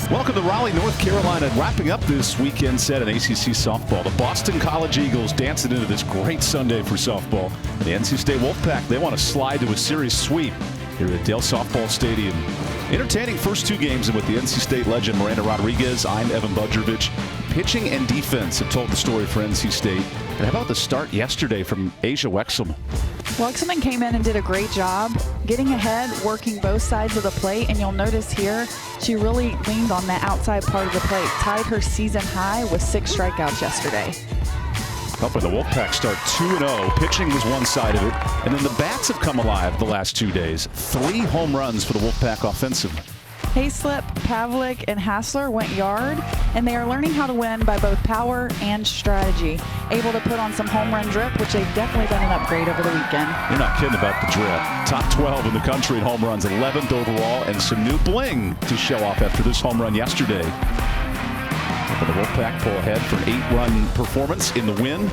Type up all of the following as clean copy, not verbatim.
Welcome to Raleigh, North Carolina. Wrapping up this weekend set in ACC softball. The Boston College Eagles dancing into this great Sunday for softball. The NC State Wolfpack, they want to slide to a series sweep here at Dale Softball Stadium. Entertaining first two games, and with the NC State legend Miranda Rodriguez, I'm Evan Budrovich. Pitching and defense have told the story for NC State. And how about the start yesterday from Asia Wexelman? Wexelman came in and did a great job getting ahead, working both sides of the plate, and you'll notice here she really leaned on that outside part of the plate, tied her season high with 6 strikeouts yesterday. Helping the Wolfpack start 2-0. Pitching was one side of it, and then the bats have come alive the last 2 days. 3 home runs for the Wolfpack offensively. Hayslip, Pavlik, and Hassler went yard, and they are learning how to win by both power and strategy. Able to put on some home run drip, which they've definitely done an upgrade over the weekend. You're not kidding about the drip. Top 12 in the country in home runs, 11th overall, and some new bling to show off after this home run yesterday. But the Wolfpack pull ahead for an 8-run performance in the win.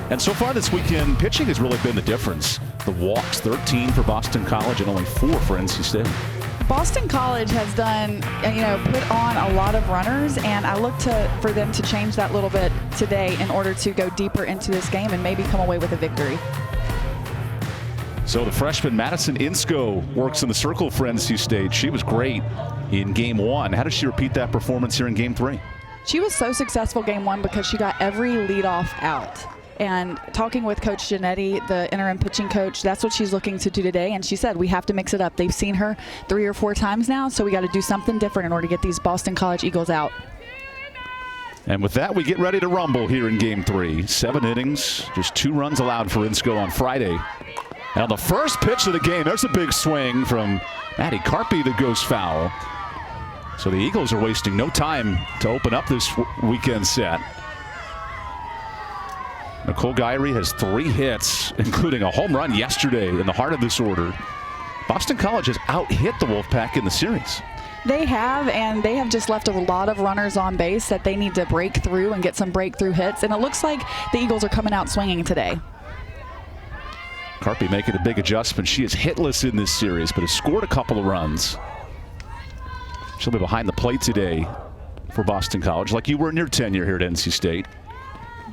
And so far this weekend, pitching has really been the difference. The walks, 13 for Boston College and only 4 for NC State. Boston College has done, put on a lot of runners, and I look for them to change that a little bit today in order to go deeper into this game and maybe come away with a victory. So the freshman Madison Insko works in the circle for NC State. She was great in game 1. How does she repeat that performance here in game 3? She was so successful game 1 because she got every leadoff out. And talking with Coach Giannetti, the interim pitching coach, that's what she's looking to do today. And she said, we have to mix it up. They've seen her 3 or 4 times now, so we got to do something different in order to get these Boston College Eagles out. And with that, we get ready to rumble here in game 3. 7 innings, just 2 runs allowed for Insko on Friday. And on the first pitch of the game, there's a big swing from Maddie Carpy that goes foul. So the Eagles are wasting no time to open up this weekend set. Nicole Guyrie has 3 hits, including a home run yesterday in the heart of this order. Boston College has out-hit the Wolfpack in the series. They have, and they have just left a lot of runners on base that they need to break through and get some breakthrough hits. And it looks like the Eagles are coming out swinging today. Carpy making a big adjustment. She is hitless in this series, but has scored a couple of runs. She'll be behind the plate today for Boston College, like you were in your tenure here at NC State.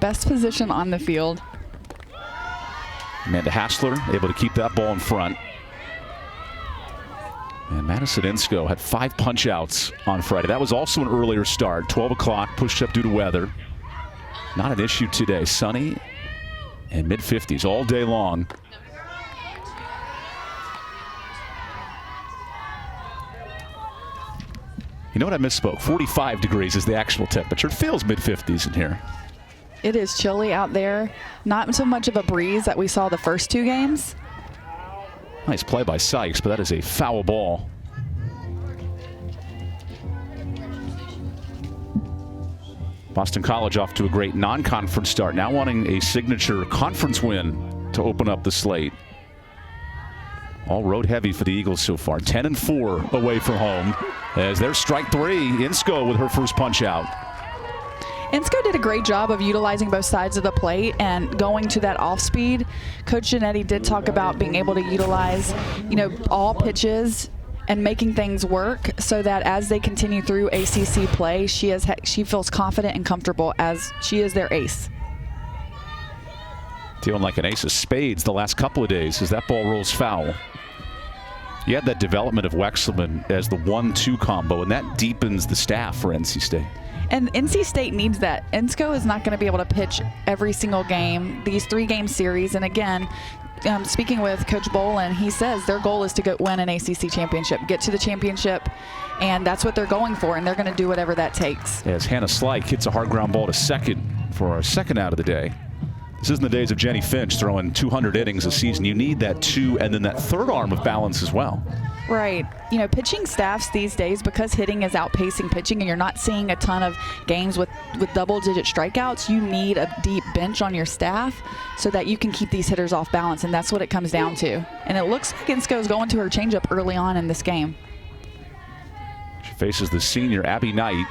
Best position on the field. Amanda Hassler able to keep that ball in front. And Madison Insko had 5 punch-outs on Friday. That was also an earlier start. 12 o'clock, pushed up due to weather. Not an issue today. Sunny and mid-50s all day long. You know what, I misspoke. 45 degrees is the actual temperature. It feels mid-50s in here. It is chilly out there. Not so much of a breeze that we saw the first 2 games. Nice play by Sykes, but that is a foul ball. Boston College off to a great non-conference start. Now wanting a signature conference win to open up the slate. All road heavy for the Eagles so far. 10-4 away from home. As there's strike 3, Insko with her first punch out. Insko did a great job of utilizing both sides of the plate and going to that off speed. Coach Giannetti did talk about being able to utilize, all pitches and making things work so that as they continue through ACC play, she feels confident and comfortable as she is their ace. Feeling like an ace of spades the last couple of days as that ball rolls foul. You had that development of Wexelman as the 1-2 combo, and that deepens the staff for NC State. And NC State needs that. Insko is not going to be able to pitch every single game, these 3-game series. And again, speaking with Coach Bolin, he says their goal is to go win an ACC championship, get to the championship, and that's what they're going for, and they're going to do whatever that takes. As Hannah Slyke hits a hard ground ball to second for our second out of the day. This isn't the days of Jenny Finch throwing 200 innings a season. You need that 2 and then that third arm of balance as well. Right. Pitching staffs these days, because hitting is outpacing pitching and you're not seeing a ton of games with double-digit strikeouts, you need a deep bench on your staff so that you can keep these hitters off balance, and that's what it comes down to. And it looks like Insko is going to her changeup early on in this game. She faces the senior Abby Knight,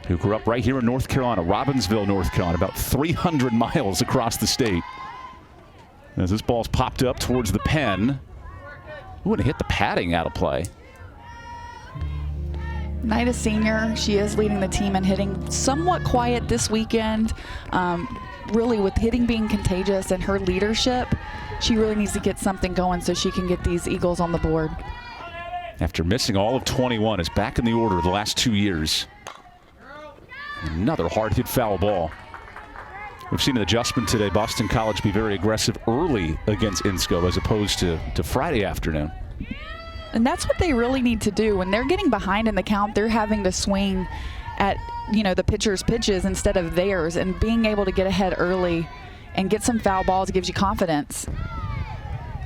who grew up right here in North Carolina, Robbinsville, North Carolina, about 300 miles across the state. As this ball's popped up towards the pen. Ooh, and hit the padding out of play. Knight, a senior, she is leading the team in hitting. Somewhat quiet this weekend. Really, with hitting being contagious and her leadership, she really needs to get something going so she can get these Eagles on the board. After missing all of 21, is back in the order the last 2 years. Another hard hit foul ball. We've seen an adjustment today. Boston College be very aggressive early against Insco as opposed to Friday afternoon. And that's what they really need to do. When they're getting behind in the count, they're having to swing at, the pitcher's pitches instead of theirs, and being able to get ahead early and get some foul balls gives you confidence.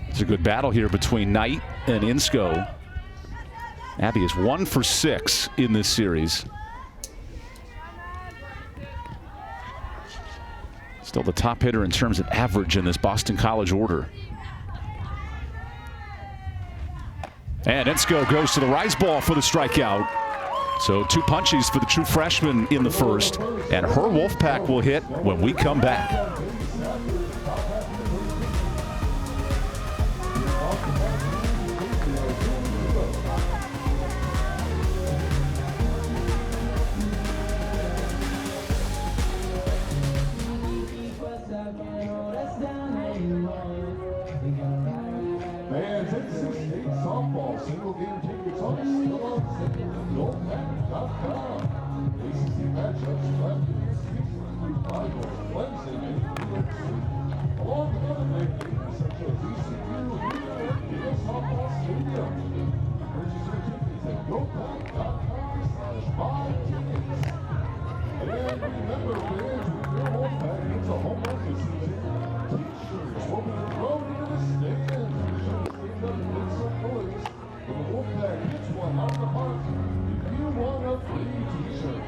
It's a good battle here between Knight and Insco. Abby is 1 for 6 in this series. Still the top hitter in terms of average in this Boston College order. And Insco goes to the rise ball for the strikeout. So 2 punchies for the true freshman in the first, and her Wolfpack will hit when we come back. Single game tickets on still on sale. GoPack.com. ACC matchups left in the season. Rival Wednesday night in New York City. Along with other great games such as ECU here at BS Softball Stadium. Purchase your tickets at GoPack.com/buy-tickets. And remember, fans, with your Wolfpack, it's a home run this season. T-shirts will be thrown into the stands. Stand up and get some noise. When the Wolfpack hits one out of the park, if you want a free t-shirt.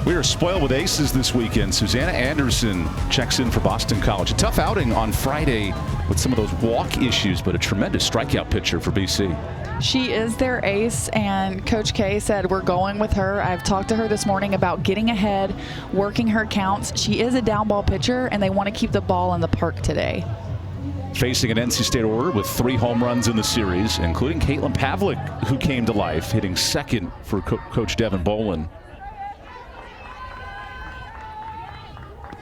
We are spoiled with aces this weekend. Susanna Anderson checks in for Boston College. A tough outing on Friday with some of those walk issues, but a tremendous strikeout pitcher for BC. She is their ace, and Coach K said we're going with her. I've talked to her this morning about getting ahead, working her counts. She is a down ball pitcher, and they want to keep the ball in the park today. Facing an NC State order with 3 home runs in the series, including Caitlin Pavlik, who came to life, hitting second for Coach Devin Bolin.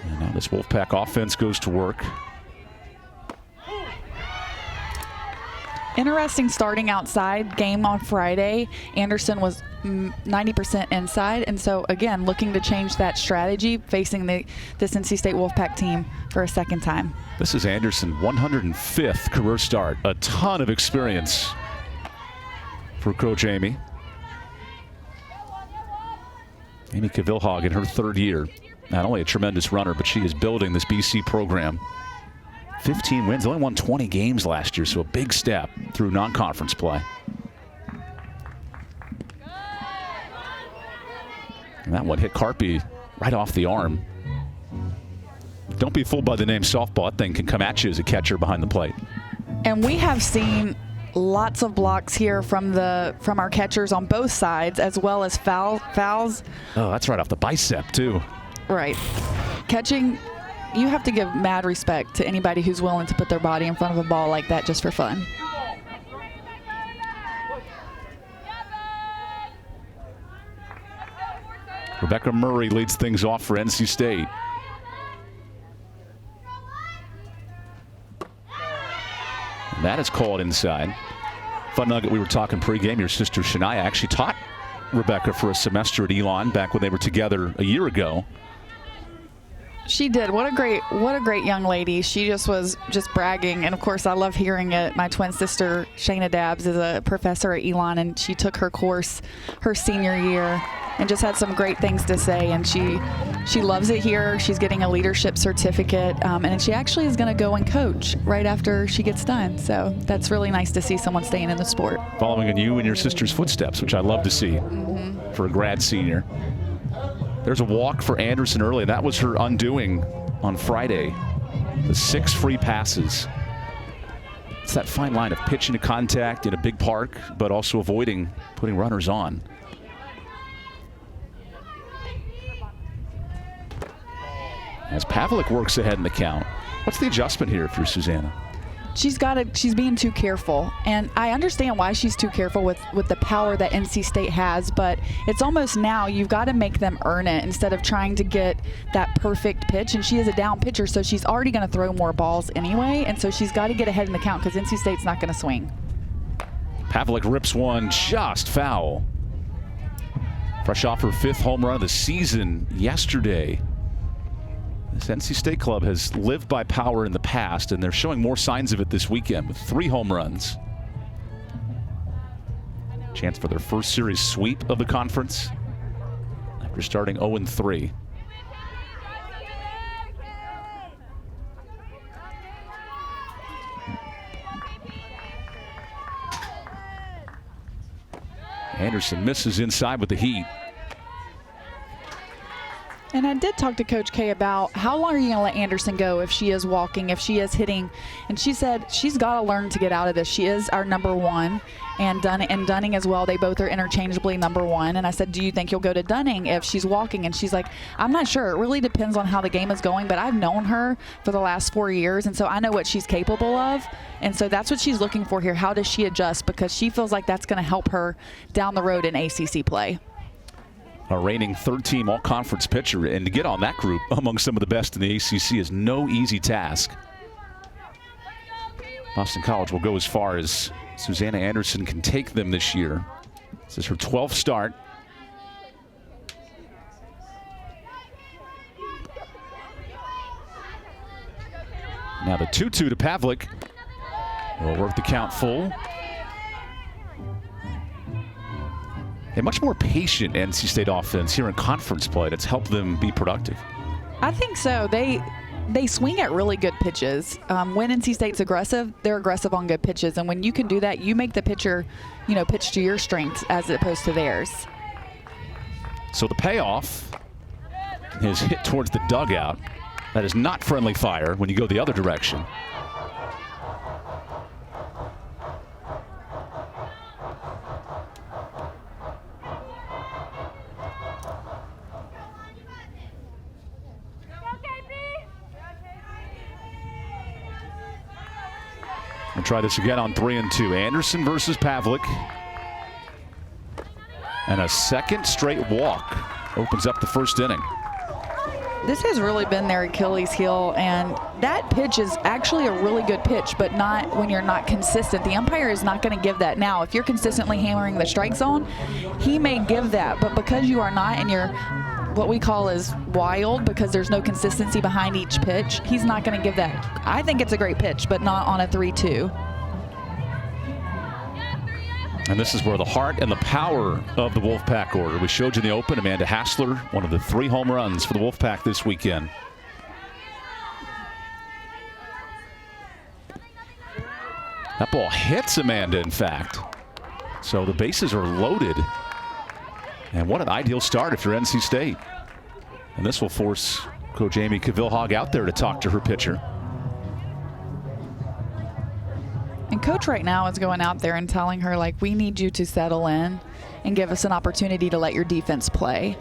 And now this Wolfpack offense goes to work. Interesting starting outside game on Friday. Anderson was 90% inside, and so again looking to change that strategy facing this NC State Wolfpack team for a second time. This is Anderson 105th career start. A ton of experience for Coach Amy. Amy Kavilhag in her 3rd year. Not only a tremendous runner, but she is building this BC program. 15 wins, only won 20 games last year, so a big step through non-conference play. And that one hit Carpy right off the arm. Don't be fooled by the name softball. That thing can come at you as a catcher behind the plate. And we have seen lots of blocks here from our catchers on both sides, as well as fouls. Oh, that's right off the bicep, too. Right. Catching, you have to give mad respect to anybody who's willing to put their body in front of a ball like that just for fun. Rebecca Murray leads things off for NC State. And that is called inside. Fun nugget, we were talking pregame. Your sister Shania actually taught Rebecca for a semester at Elon back when they were together a year ago. She did. What a great young lady. She was bragging. And of course, I love hearing it. My twin sister, Shayna Dabbs, is a professor at Elon, and she took her course her senior year and just had some great things to say. And she loves it here. She's getting a leadership certificate. And she actually is going to go and coach right after she gets done. So that's really nice to see someone staying in the sport. Following in you and your sister's footsteps, which I love to see for a grad senior. There's a walk for Anderson early. That was her undoing on Friday. The 6 free passes. It's that fine line of pitching to contact in a big park, but also avoiding putting runners on. As Pavlik works ahead in the count. What's the adjustment here if you're Susanna? She's being too careful, and I understand why she's too careful with the power that NC State has, but it's almost now you've got to make them earn it instead of trying to get that perfect pitch. And she is a down pitcher, so she's already going to throw more balls anyway, and so she's got to get ahead in the count because NC State's not going to swing. Pavlik rips one just foul. Fresh off her 5th home run of the season yesterday. This NC State club has lived by power in the past, and they're showing more signs of it this weekend with 3 home runs. Chance for their first series sweep of the conference after starting 0-3. Anderson misses inside with the heat. And I did talk to Coach K about how long are you going to let Anderson go if she is walking, if she is hitting. And she said she's got to learn to get out of this. She is our number 1. And Dunning as well. They both are interchangeably number 1. And I said, do you think you'll go to Dunning if she's walking? And she's like, I'm not sure. It really depends on how the game is going. But I've known her for the last 4 years. And so I know what she's capable of. And so that's what she's looking for here. How does she adjust? Because she feels like that's going to help her down the road in ACC play. A reigning 3rd-team all-conference pitcher, and to get on that group among some of the best in the ACC is no easy task. Boston College will go as far as Susanna Anderson can take them this year. This is her 12th start. Now the 2-2 to Pavlik. Will work the count full. A much more patient NC State offense here in conference play that's helped them be productive. I think so. They swing at really good pitches. When NC State's aggressive, they're aggressive on good pitches. And when you can do that, you make the pitcher, pitch to your strengths as opposed to theirs. So the payoff is hit towards the dugout. That is not friendly fire when you go the other direction. We'll try this again on 3-2. Anderson versus Pavlik. And a second straight walk opens up the first inning. This has really been their Achilles heel, and that pitch is actually a really good pitch, but not when you're not consistent. The umpire is not going to give that. Now, if you're consistently hammering the strike zone, he may give that, but because you are not and you're what we call is wild because there's no consistency behind each pitch, he's not going to give that. I think it's a great pitch, but not on a 3-2. And this is where the heart and the power of the Wolfpack order. We showed you in the open, Amanda Hassler, one of the 3 home runs for the Wolfpack this weekend. That ball hits Amanda, in fact. So the bases are loaded. And what an ideal start if you're NC State. And this will force Coach Amy Cavilhog out there to talk to her pitcher. And Coach right now is going out there and telling her, like, we need you to settle in and give us an opportunity to let your defense play.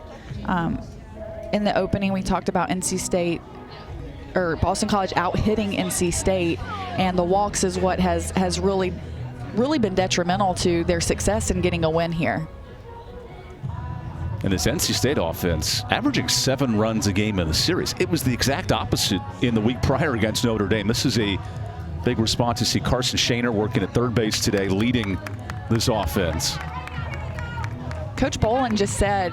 In the opening, we talked about NC State, or Boston College out hitting NC State, and the walks is what has really been detrimental to their success in getting a win here. And this NC State offense averaging 7 runs a game in the series. It was the exact opposite in the week prior against Notre Dame. This is a big response to see Carson Shaner working at third base today, leading this offense. Coach Bolin just said,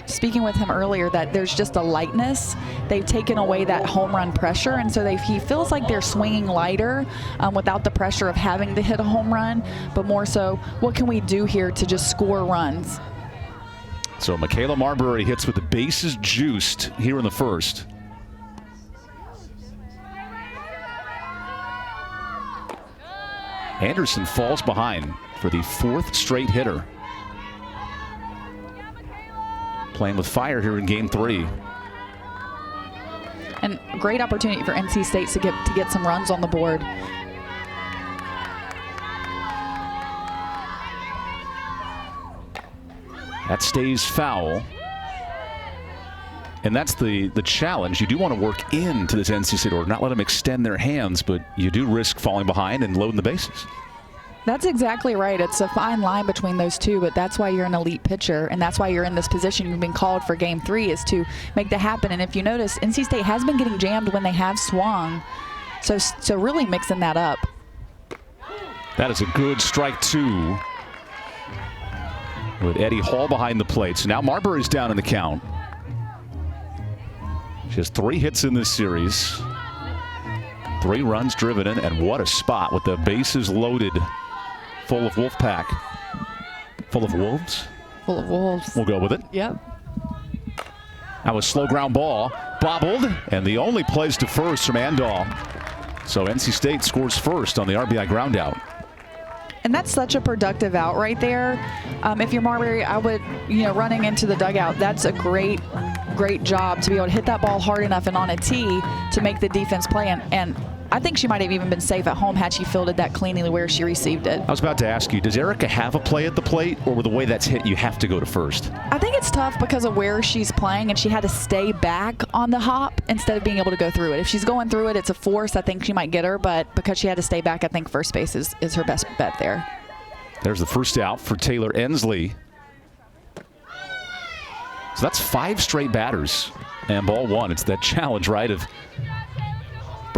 speaking with him earlier that there's just a lightness. They've taken away that home run pressure, and so he feels like they're swinging lighter without the pressure of having to hit a home run, but more so, what can we do here to just score runs? So Michaela Marbury hits with the bases juiced here in the first. Anderson falls behind for the 4th straight hitter. Playing with fire here in game 3. And great opportunity for NC State to get some runs on the board. That stays foul. And that's the challenge. You do want to work into this NC State order, not let them extend their hands, but you do risk falling behind and loading the bases. That's exactly right. It's a fine line between those two, but that's why you're an elite pitcher, and that's why you're in this position. You've been called for game 3 is to make that happen. And if you notice, NC State has been getting jammed when they have swung, so really mixing that up. That is a good strike 2 with Eddie Hall behind the plate. So now Marbury's down in the count. She has 3 hits in this series, 3 runs driven in, and what a spot with the bases loaded. Full of Wolfpack. Full of Wolves? Full of Wolves. We'll go with it. Yep. That was slow ground ball. Bobbled, and the only plays to first from Andal. So NC State scores first on the RBI ground out. And that's such a productive out right there. If you're Marbury, I would, running into the dugout, that's a great job to be able to hit that ball hard enough and on a tee to make the defense play. And I think she might have even been safe at home had she fielded that cleanly where she received it. I was about to ask you, does Erica have a play at the plate, or with the way that's hit, you have to go to first? I think it's tough because of where she's playing, and she had to stay back on the hop instead of being able to go through it. If she's going through it, it's a force. I think she might get her, but because she had to stay back, I think first base is her best bet there. There's the first out for Taylor Ensley. So that's 5 straight batters and ball 1. It's that challenge, right, of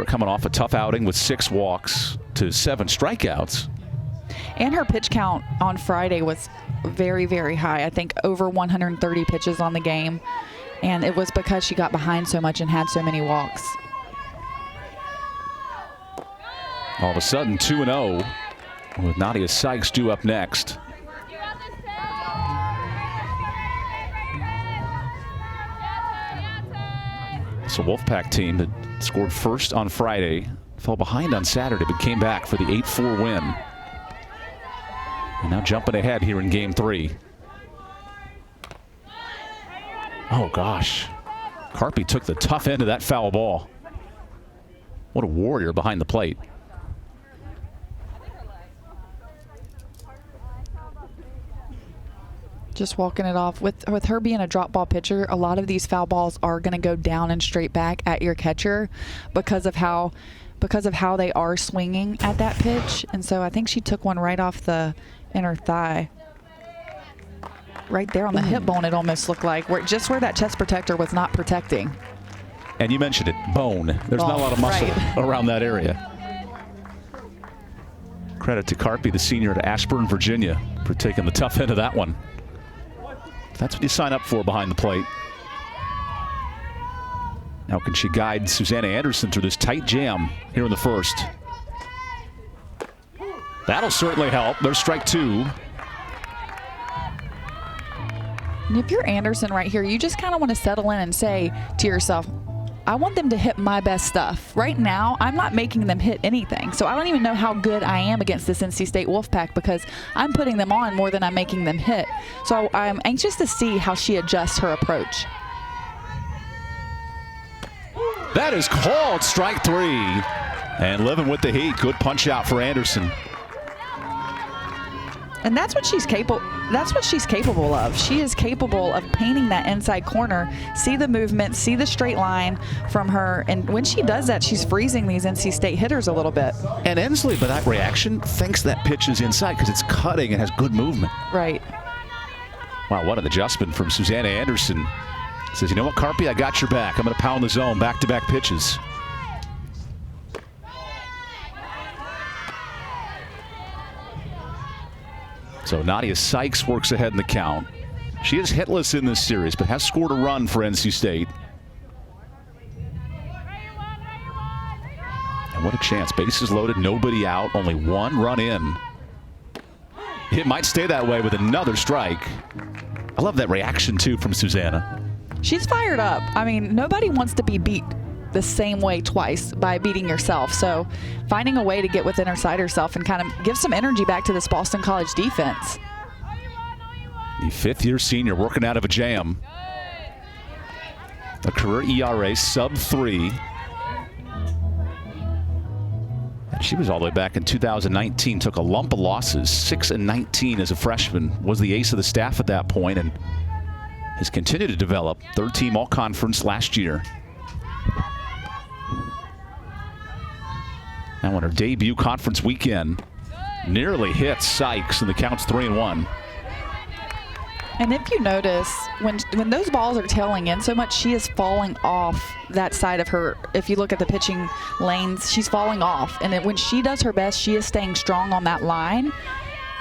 coming off a tough outing with 6 walks to 7 strikeouts. And her pitch count on Friday was very, very high. I think over 130 pitches on the game. And it was because she got behind so much and had so many walks. All of a sudden, 2-0 with Nadia Sykes due up next. So Wolfpack team that scored first on Friday, fell behind on Saturday, but came back for the 8-4 win. And now jumping ahead here in game 3. Oh gosh. Carpy took the tough end of that foul ball. What a warrior behind the plate. Just walking it off. With her being a drop ball pitcher, a lot of these foul balls are going to go down and straight back at your catcher because of how they are swinging at that pitch. And so I think she took one right off the inner thigh. Right there on the hip bone, it almost looked like, just where that chest protector was not protecting. And you mentioned it, bone. There's not a lot of muscle around that area. Credit to Carpy, the senior at Ashburn, Virginia, for taking the tough end of that one. That's what you sign up for behind the plate. Now can she guide Susanna Anderson through this tight jam here in the first? That'll certainly help. There's strike 2. And if you're Anderson right here, you just kind of want to settle in and say to yourself, I want them to hit my best stuff. Right now, I'm not making them hit anything. So I don't even know how good I am against this NC State Wolfpack because I'm putting them on more than I'm making them hit. So I'm anxious to see how she adjusts her approach. That is called strike 3. And living with the heat. Good punch out for Anderson. And that's what she's capable. That's what she's capable of. She is capable of painting that inside corner, see the movement, see the straight line from her. And when she does that, she's freezing these NC State hitters a little bit. And Ensley, by that reaction, thinks that pitch is inside because it's cutting and has good movement. Right. Wow, what an adjustment from Susanna Anderson. Says, you know what, Carpy, I got your back. I'm going to pound the zone, back-to-back pitches. So Nadia Sykes works ahead in the count. She is hitless in this series, but has scored a run for NC State. And what a chance. Bases loaded, nobody out, only one run in. It might stay that way with another strike. I love that reaction, too, from Susanna. She's fired up. I mean, nobody wants to be beat the same way twice by beating yourself. So finding a way to get within her side herself and kind of give some energy back to this Boston College defense. The fifth-year senior working out of a jam. A career ERA sub-3. And she was all the way back in 2019. Took a lump of losses. 6-19 as a freshman. Was the ace of the staff at that point and has continued to develop. Third-team all-conference last year. Now on her debut conference weekend, nearly hits Sykes, and the count's 3-1. And if you notice, when those balls are tailing in so much, she is falling off that side of her. If you look at the pitching lanes, she's falling off. And when she does her best, she is staying strong on that line.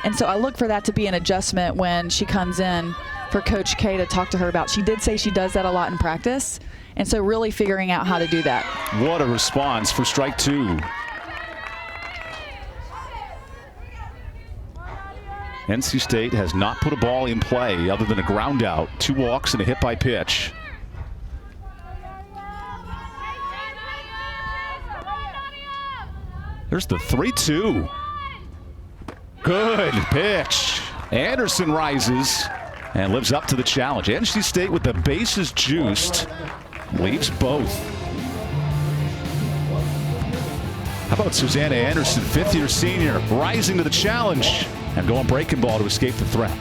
And so I look for that to be an adjustment when she comes in for Coach K to talk to her about. She did say she does that a lot in practice. And so really figuring out how to do that. What a response for strike 2. NC State has not put a ball in play other than a ground out, 2 walks and a hit by pitch. There's the 3-2. Good pitch. Anderson rises and lives up to the challenge. NC State with the bases juiced leaves both. How about Susanna Anderson, 5th-year senior, rising to the challenge and going breaking ball to escape the threat.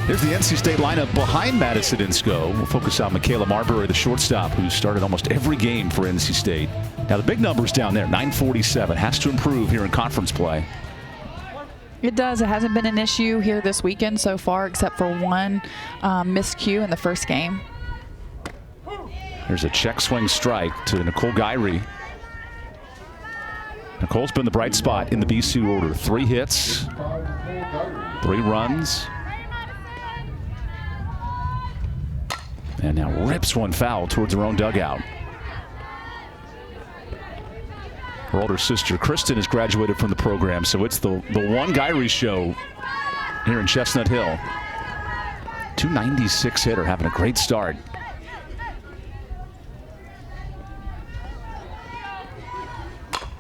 Here's the NC State lineup behind Madison Insko. We'll focus on Michaela Marbury, the shortstop, who started almost every game for NC State. Now the big numbers down there, 947. Has to improve here in conference play. It does. It hasn't been an issue here this weekend so far, except for one miscue in the first game. There's a check swing strike to Nicole Gyree. Nicole's been the bright spot in the BC order. 3 hits, 3 runs. And now rips one foul towards her own dugout. Her older sister, Kristen, has graduated from the program, so it's the one Gyree show here in Chestnut Hill. 296 hitter, having a great start.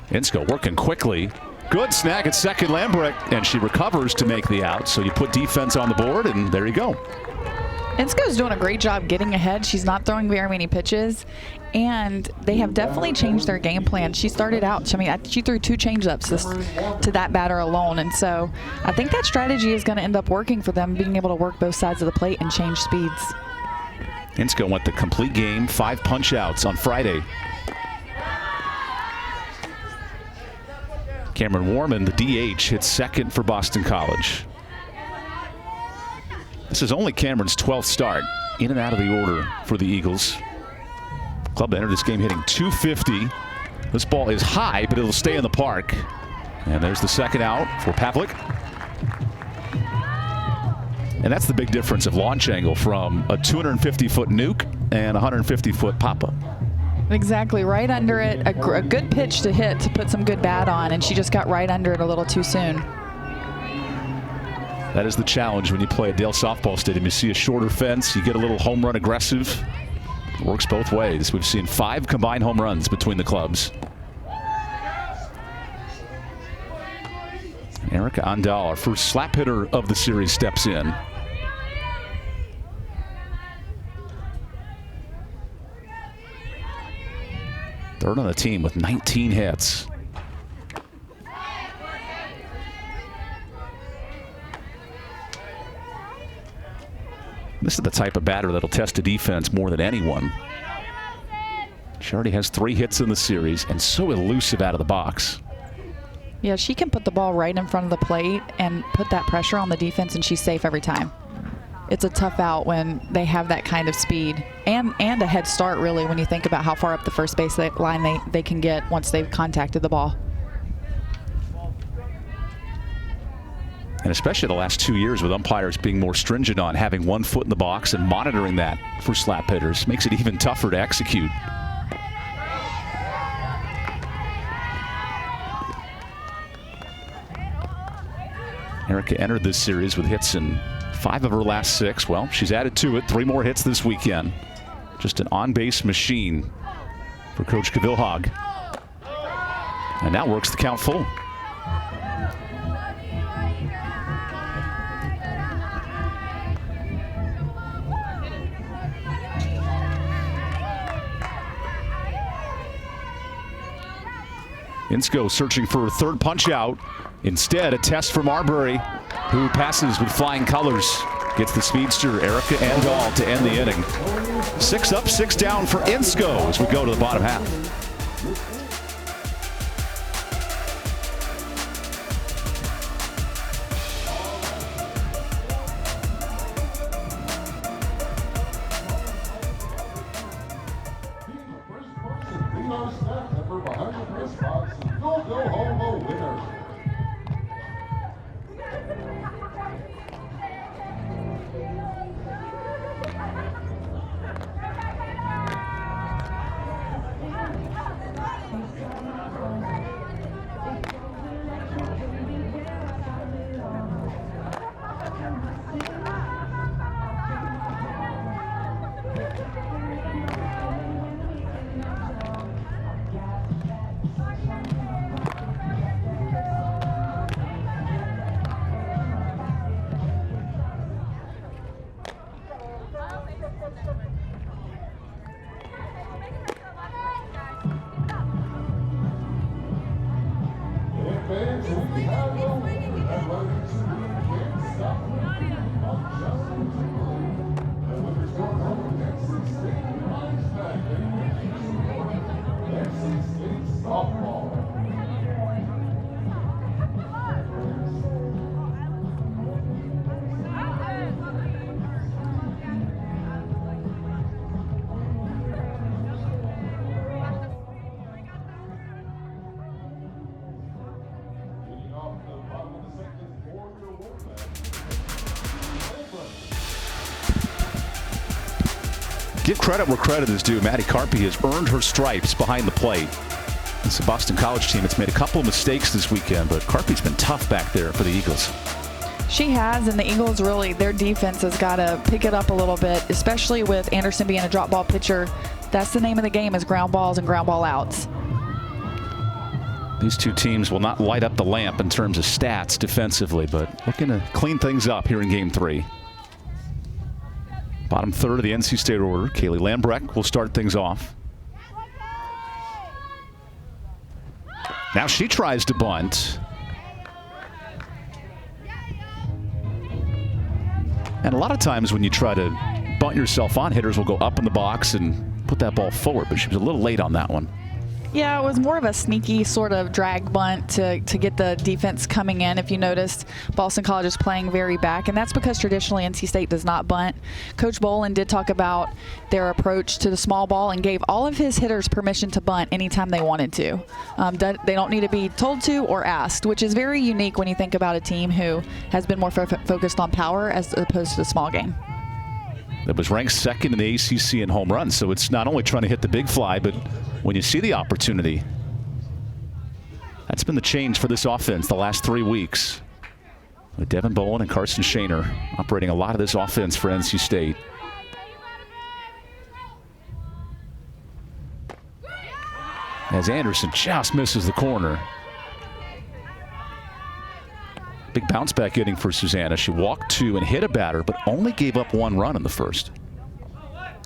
Insko working quickly. Good snag at second, Lambrecht, and she recovers to make the out. So you put defense on the board, and there you go. Insko's doing a great job getting ahead. She's not throwing very many pitches, and they have definitely changed their game plan. She started out, she threw 2 changeups to that batter alone, and so I think that strategy is going to end up working for them, being able to work both sides of the plate and change speeds. Insco went the complete game, 5 punch-outs on Friday. Cameron Warman, the DH, hit second for Boston College. This is only Cameron's 12th start in and out of the order for the Eagles. Club entered this game hitting .250. This ball is high, but it'll stay in the park. And there's the second out for Pavlik. And that's the big difference of launch angle from a 250-foot nuke and a 150-foot pop-up. Exactly, right under it. A good pitch to hit to put some good bat on, and she just got right under it a little too soon. That is the challenge when you play at Dale Softball Stadium. You see a shorter fence, you get a little home run aggressive. It works both ways. We've seen 5 combined home runs between the clubs. Erica Andal, our first slap hitter of the series, steps in. Third on the team with 19 hits. This is the type of batter that'll test a defense more than anyone. She already has 3 hits in the series and so elusive out of the box. Yeah, she can put the ball right in front of the plate and put that pressure on the defense, and she's safe every time. It's a tough out when they have that kind of speed and a head start, really, when you think about how far up the first base line they can get once they've contacted the ball. And especially the last 2 years with umpires being more stringent on having 1 foot in the box and monitoring that for slap hitters makes it even tougher to execute. Erica entered this series with hits in 5 of her last 6. Well, she's added to it. 3 more hits this weekend. Just an on-base machine for Coach Cavilhag. And now works the count full. Insco searching for a third punch out. Instead, a test for Marbury, who passes with flying colors. Gets the speedster Erica Andal to end the inning. 6 up, 6 down for Insco as we go to the bottom half. Give credit where credit is due. Maddie Carpy has earned her stripes behind the plate. It's a Boston College team that's made a couple of mistakes this weekend, but Carpy's been tough back there for the Eagles. She has, and the Eagles really, their defense has got to pick it up a little bit, especially with Anderson being a drop ball pitcher. That's the name of the game, is ground balls and ground ball outs. These two teams will not light up the lamp in terms of stats defensively, but looking to clean things up here in Game 3. Bottom third of the NC State order. Kaylee Lambrecht will start things off. Now she tries to bunt. And a lot of times when you try to bunt yourself on, hitters will go up in the box and put that ball forward, but she was a little late on that one. Yeah, it was more of a sneaky sort of drag bunt to get the defense coming in. If you noticed, Boston College is playing very back, and that's because traditionally NC State does not bunt. Coach Bolin did talk about their approach to the small ball and gave all of his hitters permission to bunt anytime they wanted to. They don't need to be told to or asked, which is very unique when you think about a team who has been more focused on power as opposed to the small game. That was ranked second in the ACC in home runs, so it's not only trying to hit the big fly, but when you see the opportunity. That's been the change for this offense the last 3 weeks. With Devin Bowen and Carson Shaner operating a lot of this offense for NC State. As Anderson just misses the corner. Big bounce back inning for Susanna. She walked 2 and hit a batter, but only gave up 1 run in the first.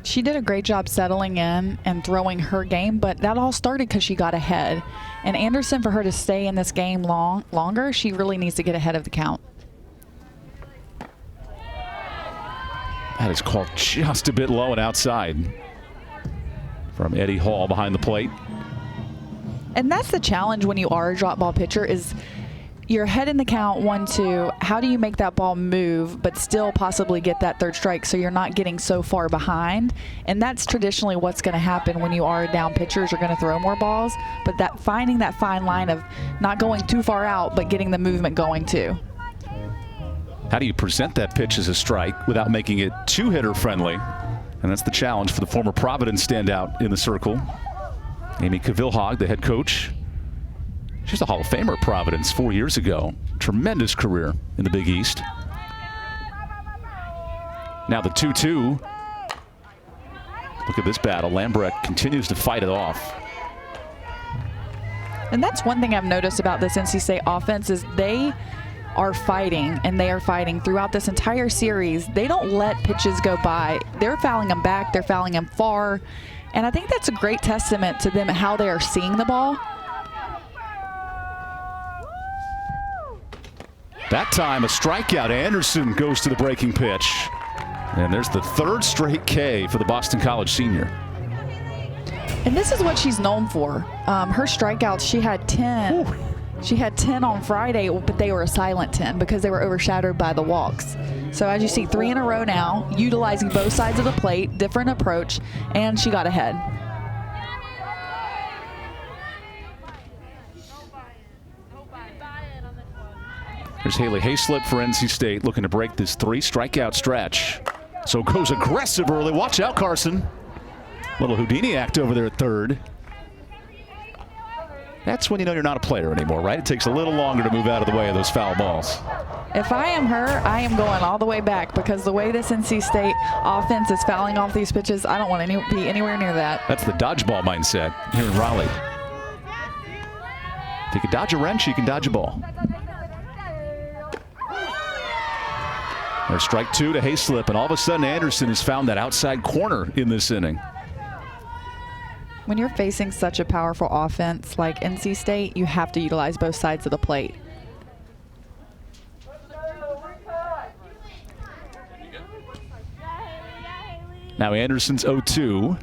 She did a great job settling in and throwing her game, but that all started because she got ahead. And Anderson, for her to stay in this game longer, she really needs to get ahead of the count. That is called just a bit low and outside from Eddie Hall behind the plate. And that's the challenge when you are a drop ball pitcher is you're ahead in the count 1-2. How do you make that ball move but still possibly get that third strike so you're not getting so far behind? And that's traditionally what's going to happen when you are down pitchers. You're going to throw more balls, but that finding that fine line of not going too far out but getting the movement going too. How do you present that pitch as a strike without making it too hitter friendly? And that's the challenge for the former Providence standout in the circle. Amy Cavilhag, the head coach. She's a Hall of Famer at Providence 4 years ago. Tremendous career in the Big East. Now the 2-2. Look at this battle. Lambrecht continues to fight it off. And that's one thing I've noticed about this NC State offense is they are fighting, and they are fighting throughout this entire series. They don't let pitches go by. They're fouling them back. They're fouling them far. And I think that's a great testament to them how they are seeing the ball. That time, a strikeout. Anderson goes to the breaking pitch. And there's the 3rd straight K for the Boston College senior. And this is what she's known for. Her strikeouts, she had 10. Ooh. She had 10 on Friday, but they were a silent 10 because they were overshadowed by the walks. So as you see, 3 in a row now, utilizing both sides of the plate, different approach, and she got ahead. There's Haley Hayslip for NC State looking to break this 3 strikeout stretch. So goes aggressive early. Watch out, Carson. Little Houdini act over there at third. That's when you know you're not a player anymore, right? It takes a little longer to move out of the way of those foul balls. If I am her, I am going all the way back because the way this NC State offense is fouling off these pitches, I don't want to be anywhere near that. That's the dodgeball mindset here in Raleigh. If you can dodge a wrench, you can dodge a ball. There's strike 2 to Hayslip, and all of a sudden Anderson has found that outside corner in this inning. When you're facing such a powerful offense like NC State, you have to utilize both sides of the plate. Now Anderson's 0-2.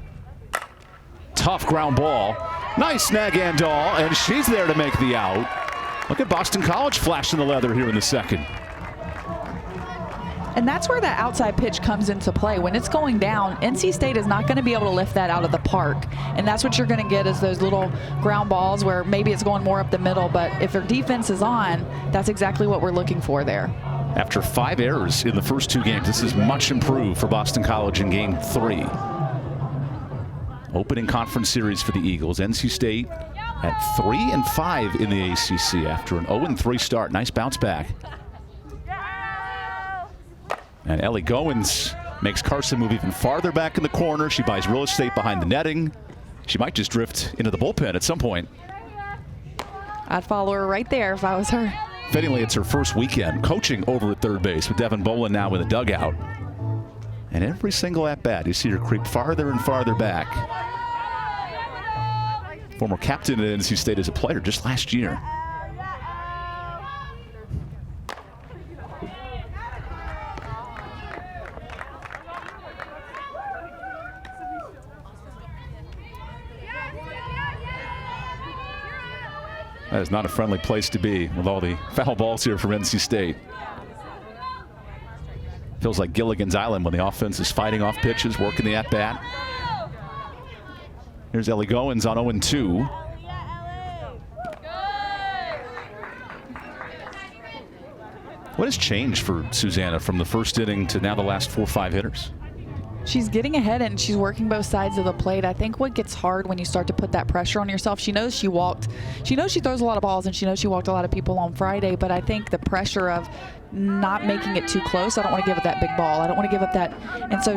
Tough ground ball. Nice snag, Andal, and she's there to make the out. Look at Boston College flashing the leather here in the second. And that's where that outside pitch comes into play. When it's going down, NC State is not going to be able to lift that out of the park. And that's what you're going to get is those little ground balls where maybe it's going more up the middle. But if their defense is on, that's exactly what we're looking for there. After 5 errors in the first 2 games, this is much improved for Boston College in game 3. Opening conference series for the Eagles. NC State at 3-5 in the ACC after an 0-3 start. Nice bounce back. And Ellie Goins makes Carson move even farther back in the corner. She buys real estate behind the netting. She might just drift into the bullpen at some point. I'd follow her right there if I was her. Fittingly, it's her first weekend coaching over at third base with Devin Bowen now in the dugout. And every single at-bat, you see her creep farther and farther back. Former captain at NC State as a player just last year. That is not a friendly place to be with all the foul balls here from NC State. Feels like Gilligan's Island when the offense is fighting off pitches, working the at-bat. Here's Ellie Goins on 0-2. What has changed for Susanna from the first inning to now the last 4 or 5 hitters? She's getting ahead and she's working both sides of the plate. I think what gets hard when you start to put that pressure on yourself, she knows she throws a lot of balls and she knows she walked a lot of people on Friday, but I think the pressure of not making it too close, I don't want to give up that big ball. I don't want to give up that. And so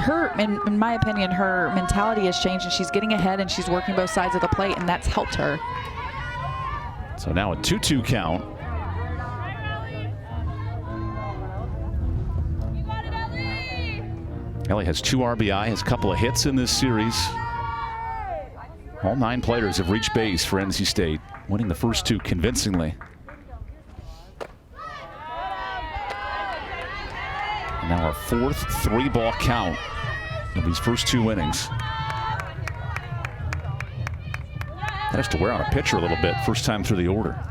her, in my opinion, her mentality has changed and she's getting ahead and she's working both sides of the plate, and that's helped her. So now a 2-2 count. Ellie has 2 RBI, has a couple of hits in this series. All 9 players have reached base for NC State, winning the first 2 convincingly. And now our 4th 3-ball count of these first 2 innings. That has to wear on a pitcher a little bit, first time through the order.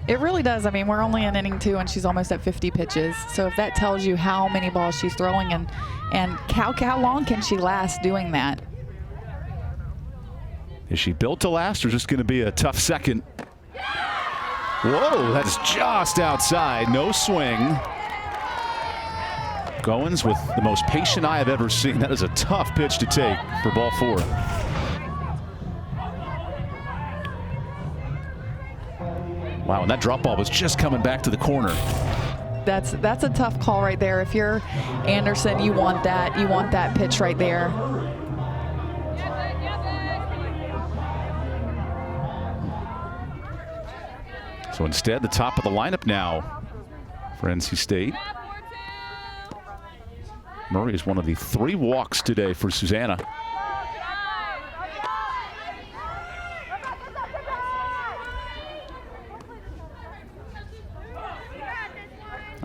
It really does. I mean, we're only in inning 2 and she's almost at 50 pitches. So if that tells you how many balls she's throwing and how long can she last doing that? Is she built to last, or is this going to be a tough second? Whoa, that's just outside. No swing. Goins with the most patient eye I've ever seen. That is a tough pitch to take for ball 4. Wow, and that drop ball was just coming back to the corner. That's a tough call right there. If you're Anderson, you want that pitch right there. So instead, the top of the lineup now for NC State. Murray is one of the 3 walks today for Susanna.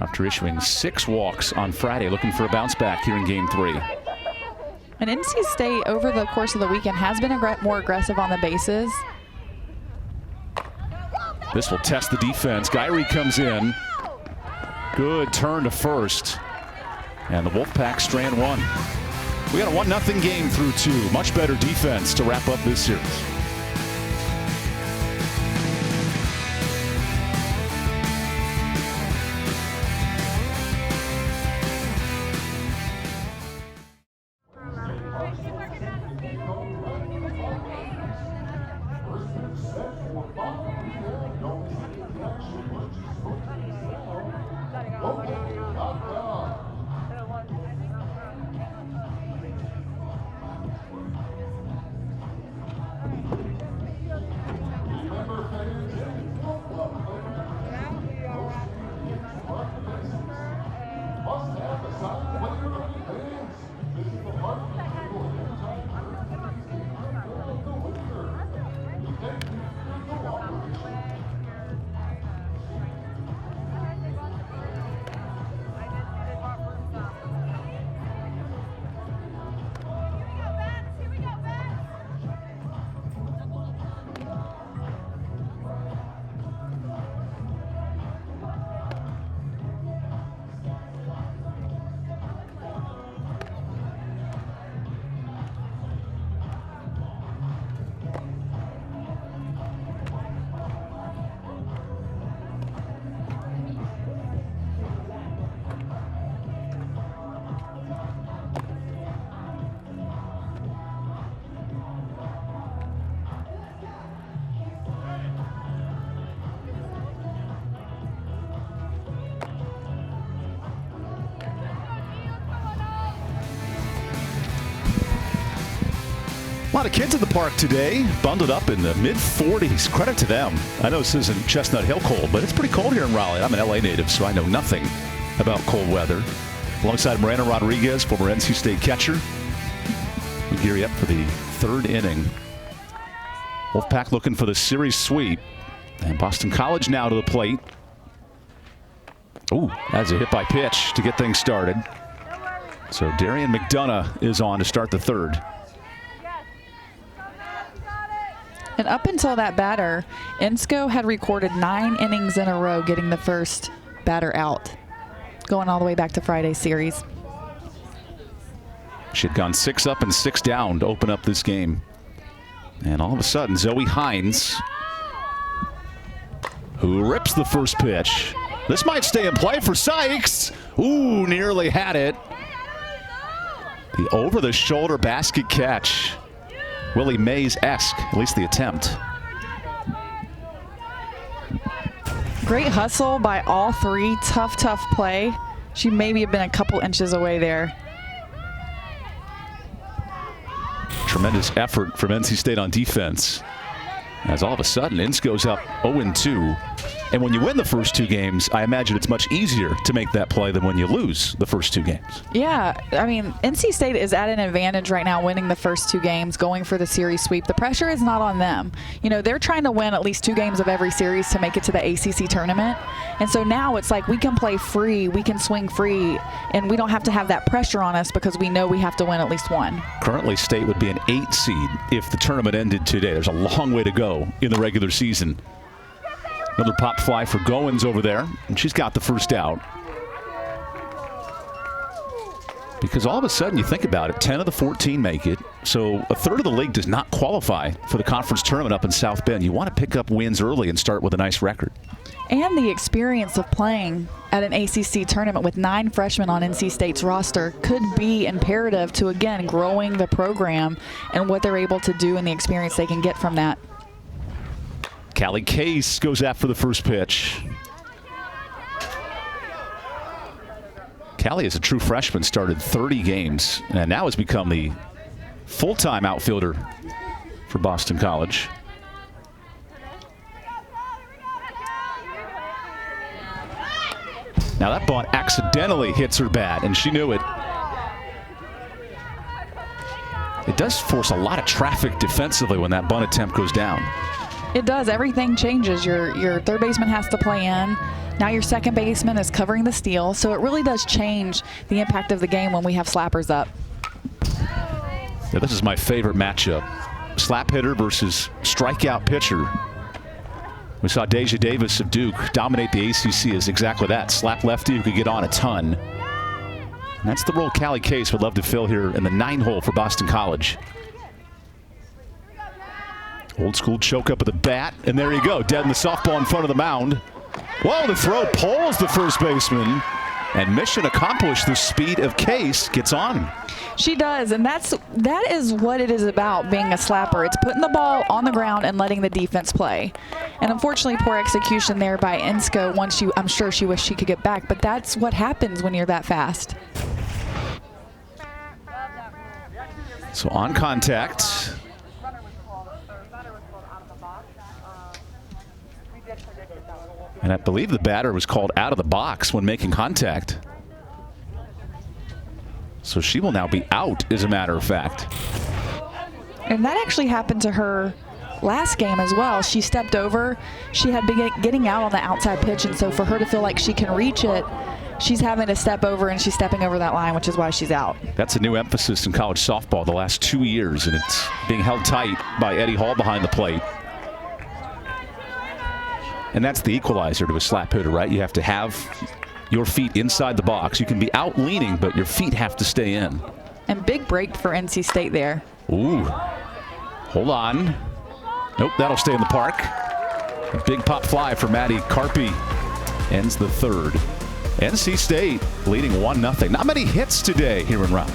After issuing 6 walks on Friday, looking for a bounce back here in Game 3. And NC State, over the course of the weekend, has been more aggressive on the bases. This will test the defense. Gyrie comes in. Good turn to first. And the Wolfpack strand 1. We got a 1-0 game through 2. Much better defense to wrap up this series. A lot of kids at the park today, bundled up in the mid-40s. Credit to them. I know this isn't Chestnut Hill cold, but it's pretty cold here in Raleigh. I'm an LA native, so I know nothing about cold weather. Alongside Miranda Rodriguez, former NC State catcher. We gear you up for the 3rd inning. Wolfpack looking for the series sweep. And Boston College now to the plate. Ooh, that's a hit by pitch to get things started. So Darian McDonough is on to start the 3rd. And up until that batter, Insco had recorded 9 innings in a row getting the first batter out, going all the way back to Friday's series. She had gone 6 up and 6 down to open up this game. And all of a sudden, Zoe Hines, who rips the first pitch. This might stay in play for Sykes. Ooh, nearly had it. The over-the-shoulder basket catch. Willie Mays-esque, at least the attempt. Great hustle by all 3. Tough play. She maybe have been a couple inches away there. Tremendous effort from NC State on defense. As all of a sudden, Insco's up 0-2. And when you win the first 2 games, I imagine it's much easier to make that play than when you lose the first 2 games. Yeah, I mean, NC State is at an advantage right now winning the first 2 games, going for the series sweep. The pressure is not on them. You know, they're trying to win at least 2 games of every series to make it to the ACC tournament. And so now it's like we can play free, we can swing free, and we don't have to have that pressure on us because we know we have to win at least 1. Currently, State would be an 8 seed if the tournament ended today. There's a long way to go in the regular season. Another pop fly for Goins over there, and she's got the first out. Because all of a sudden, you think about it, 10 of the 14 make it. So a third of the league does not qualify for the conference tournament up in South Bend. You want to pick up wins early and start with a nice record. And the experience of playing at an ACC tournament with 9 freshmen on NC State's roster could be imperative to, again, growing the program and what they're able to do and the experience they can get from that. Callie Case goes after the first pitch. Callie is a true freshman, started 30 games, and now has become the full-time outfielder for Boston College. Now that ball accidentally hits her bat, and she knew it. It does force a lot of traffic defensively when that bunt attempt goes down. It does. Everything changes. Your third baseman has to play in. Now your second baseman is covering the steal. So it really does change the impact of the game when we have slappers up. Yeah, this is my favorite matchup. Slap hitter versus strikeout pitcher. We saw Deja Davis of Duke dominate the ACC as exactly that. Slap lefty who could get on a ton. And that's the role Callie Case would love to fill here in the 9-hole for Boston College. Old school choke up with the bat, and there you go, dead in the softball in front of the mound. Whoa, the throw pulls the first baseman, and mission accomplished. The speed of Case gets on. She does, and that is what it is about being a slapper. It's putting the ball on the ground and letting the defense play. And unfortunately, poor execution there by Insco. I'm sure she wished she could get back, but that's what happens when you're that fast. So on contact. And I believe the batter was called out of the box when making contact. So she will now be out, as a matter of fact. And that actually happened to her last game as well. She stepped over. She had been getting out on the outside pitch, and so for her to feel like she can reach it, she's having to step over, and she's stepping over that line, which is why she's out. That's a new emphasis in college softball the last 2 years, and it's being held tight by Eddie Hall behind the plate. And that's the equalizer to a slap hitter, right? You have to have your feet inside the box. You can be out leaning, but your feet have to stay in. And big break for NC State there. Ooh. Hold on. Nope, that'll stay in the park. A big pop fly for Maddie Carpy ends the third. NC State leading 1-0. Not many hits today here in Raleigh.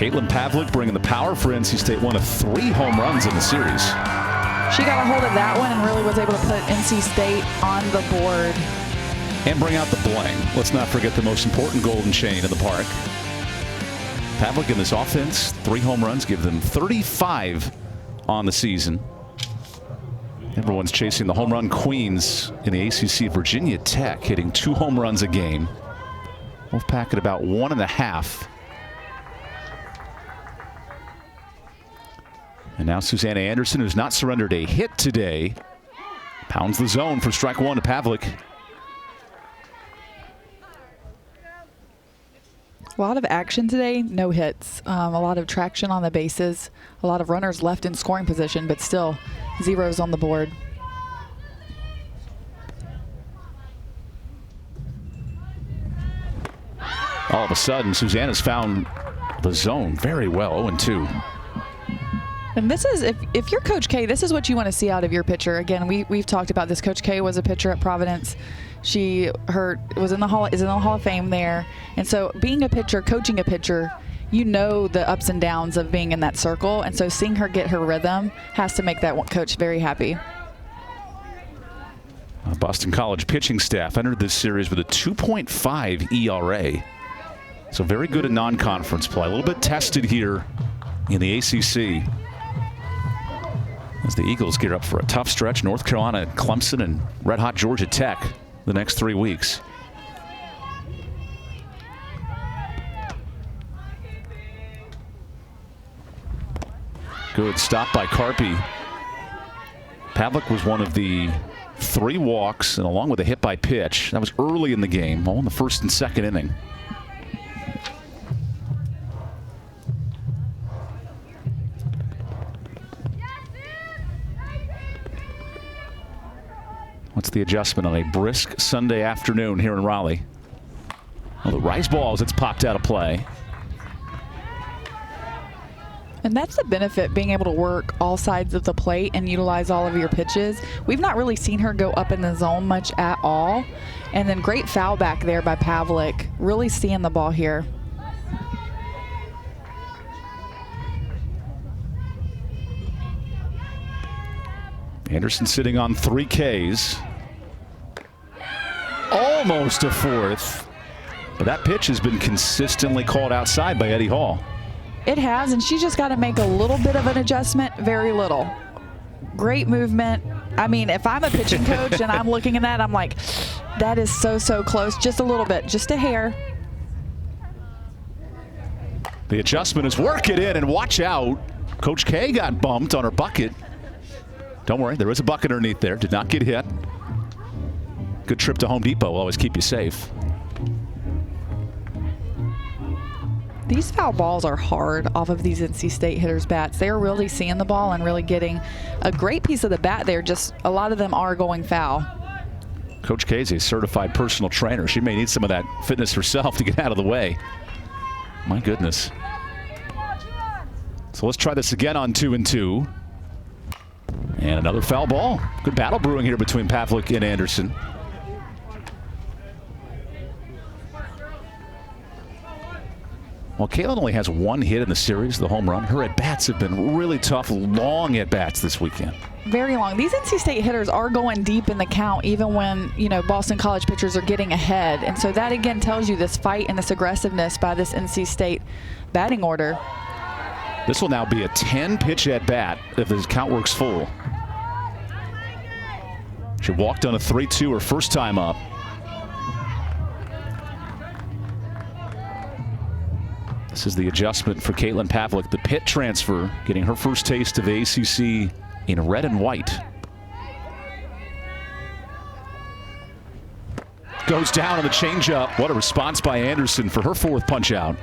Caitlin Pavlik bringing the power for NC State. One of 3 home runs in the series. She got a hold of that one and really was able to put NC State on the board. And bring out the bling. Let's not forget the most important golden chain in the park. Pavlik in this offense, 3 home runs, give them 35 on the season. Everyone's chasing the home run queens in the ACC. Virginia Tech hitting 2 home runs a game. Wolfpack at about 1.5. And now Susanna Anderson, who's not surrendered a hit today, pounds the zone for strike 1 to Pavlik. A lot of action today, no hits. A lot of traction on the bases. A lot of runners left in scoring position, but still zeros on the board. All of a sudden, Susanna's found the zone very well, 0-2. And this is, if you're Coach K, this is what you want to see out of your pitcher. Again, we've talked about this. Coach K was a pitcher at Providence. She is in the Hall of Fame there. And so being a pitcher, coaching a pitcher, you know the ups and downs of being in that circle. And so seeing her get her rhythm has to make that coach very happy. Boston College pitching staff entered this series with a 2.5 ERA. So very good in non-conference play. A little bit tested here in the ACC. As the Eagles gear up for a tough stretch, North Carolina, Clemson, and red-hot Georgia Tech the next 3 weeks. Good stop by Carpy. Pavlik was one of the 3 walks, and along with a hit by pitch. That was early in the game, all in the first and second inning. What's the adjustment on a brisk Sunday afternoon here in Raleigh? Well, the rise balls, it's popped out of play. And that's the benefit, being able to work all sides of the plate and utilize all of your pitches. We've not really seen her go up in the zone much at all. And then great foul back there by Pavlik, really seeing the ball here. Anderson sitting on 3 Ks. Almost a 4th. But that pitch has been consistently called outside by Eddie Hall. It has, and she's just got to make a little bit of an adjustment, very little. Great movement. I mean, if I'm a pitching coach and I'm looking at that, I'm like, that is so close. Just a little bit, just a hair. The adjustment is work it in, and watch out. Coach K got bumped on her bucket. Don't worry, there was a bucket underneath there. Did not get hit. Good trip to Home Depot will always keep you safe. These foul balls are hard off of these NC State hitters' bats. They're really seeing the ball and really getting a great piece of the bat there. Just a lot of them are going foul. Coach K is a certified personal trainer. She may need some of that fitness herself to get out of the way. My goodness. So let's try this again on 2-2. And another foul ball. Good battle brewing here between Pavlik and Anderson. Well, Caitlin only has 1 hit in the series, the home run. Her at-bats have been really tough, long at-bats this weekend. Very long. These NC State hitters are going deep in the count even when, Boston College pitchers are getting ahead. And so that, again, tells you this fight and this aggressiveness by this NC State batting order. This will now be a 10-pitch at-bat if the count works full. She walked on a 3-2 her first time up. This is the adjustment for Caitlin Pavlik, the Pitt transfer, getting her first taste of the ACC in red and white. Goes down on the changeup. What a response by Anderson for her 4th punch out.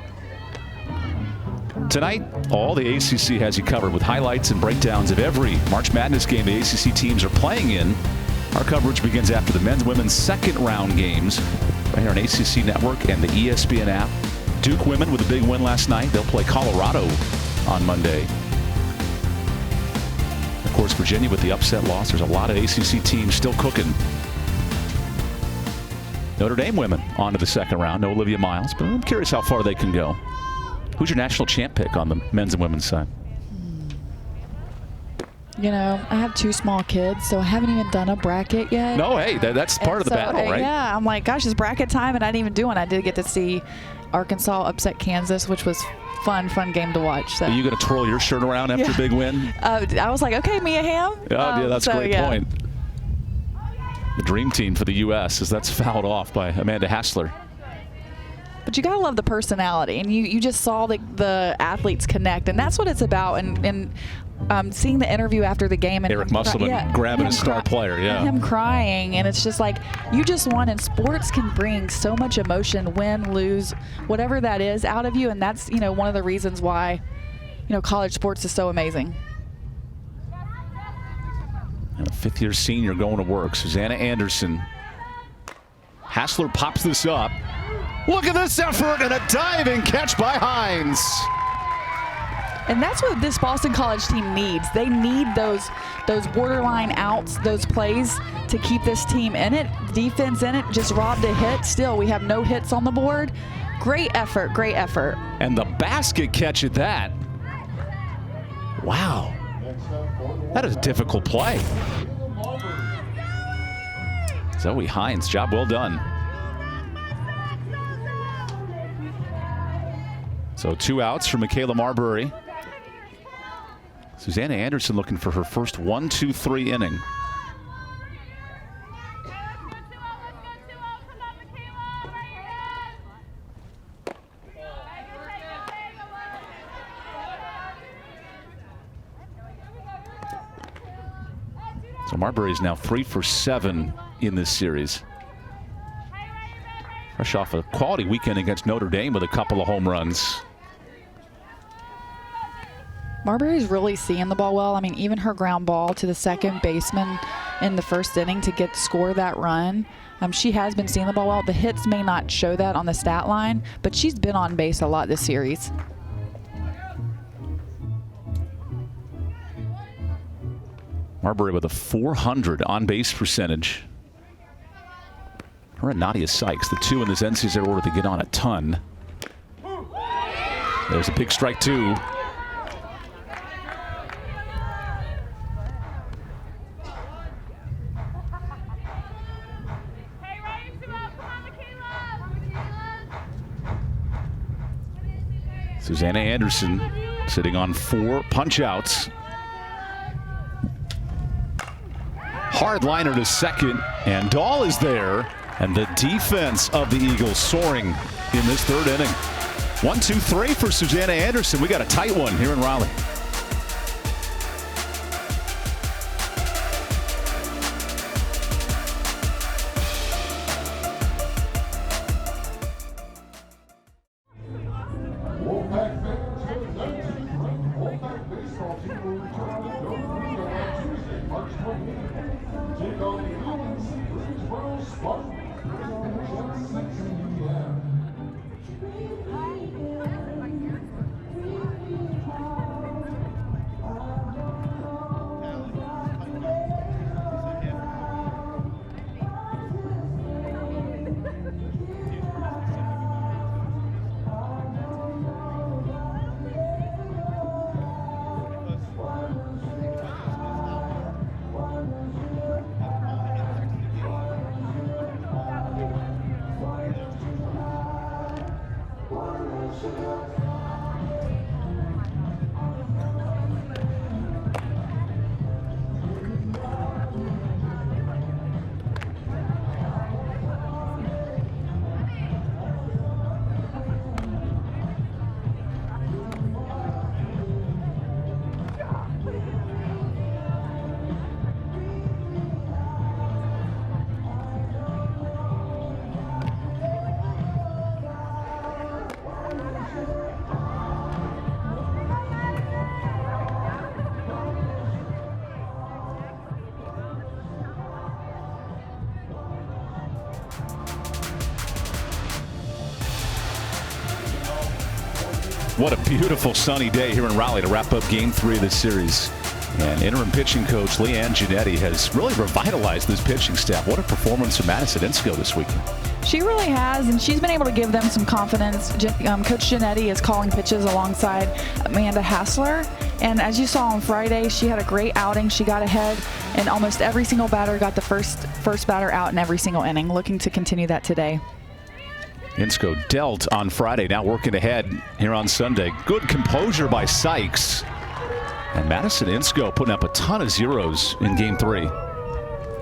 Tonight, all the ACC has you covered with highlights and breakdowns of every March Madness game the ACC teams are playing in. Our coverage begins after the men's women's second round games right here on ACC Network and the ESPN app. Duke women with a big win last night. They'll play Colorado on Monday. Of course, Virginia with the upset loss. There's a lot of ACC teams still cooking. Notre Dame women on to the second round. No Olivia Miles, but I'm curious how far they can go. Who's your national champ pick on the men's and women's side? You know, I have 2 small kids, so I haven't even done a bracket yet. No, hey, that's part of the battle, right? Yeah, I'm like, gosh, it's bracket time, and I didn't even do one. I did get to see Arkansas upset Kansas, which was fun game to watch. So. Are you going to twirl your shirt around after a big win? I was like, okay, Mia Hamm. Yeah, that's a great point. The dream team for the U.S. as that's fouled off by Amanda Hassler. But you got to love the personality, and you just saw the athletes connect, and that's what it's about. And seeing the interview after the game, and Eric Musselman grabbing a star player, him crying, and it's just like you just won. And sports can bring so much emotion, win, lose, whatever that is, out of you, and that's one of the reasons why college sports is so amazing. And a 5th-year senior going to work, Susanna Anderson. Hassler pops this up. Look at this effort and a diving catch by Hines. And that's what this Boston College team needs. They need those borderline outs, those plays to keep this team in it. Defense in it, just robbed a hit. Still, we have no hits on the board. Great effort, great effort. And the basket catch at that. Wow. That is a difficult play. Zoe Hines, job well done. So 2 outs for Michaela Marbury. Susanna Anderson looking for her first 1-2-3 inning. So Marbury is now 3 for 7 in this series. Fresh off a quality weekend against Notre Dame with a couple of home runs. Marbury's really seeing the ball well. I mean, even her ground ball to the second baseman in the first inning to score that run. She has been seeing the ball well. The hits may not show that on the stat line, but she's been on base a lot this series. Marbury with a .400 on-base percentage. Her and Nadia Sykes, the 2 in this NCAA order to get on a ton. There's a big strike 2. Susanna Anderson sitting on 4 punch-outs. Hard liner to second, and Dahl is there. And the defense of the Eagles soaring in this 3rd inning. 1-2-3 for Susanna Anderson. We got a tight one here in Raleigh. Wolfpack fans, the 19th-ranked Wolfpack baseball team will return to Philadelphia on Tuesday, March 28th. Take on the UNC Greensboro Spartans. 6 p.m. What a beautiful sunny day here in Raleigh to wrap up Game 3 of this series. And interim pitching coach Leanne Giannetti has really revitalized this pitching staff. What a performance from Madison Insco this weekend. She really has, and she's been able to give them some confidence. Coach Giannetti is calling pitches alongside Amanda Hassler, and as you saw on Friday, she had a great outing. She got ahead, and almost every single batter got the first batter out in every single inning, looking to continue that today. Insko dealt on Friday, now working ahead here on Sunday. Good composure by Sykes. And Madison Insko putting up a ton of zeros in Game 3.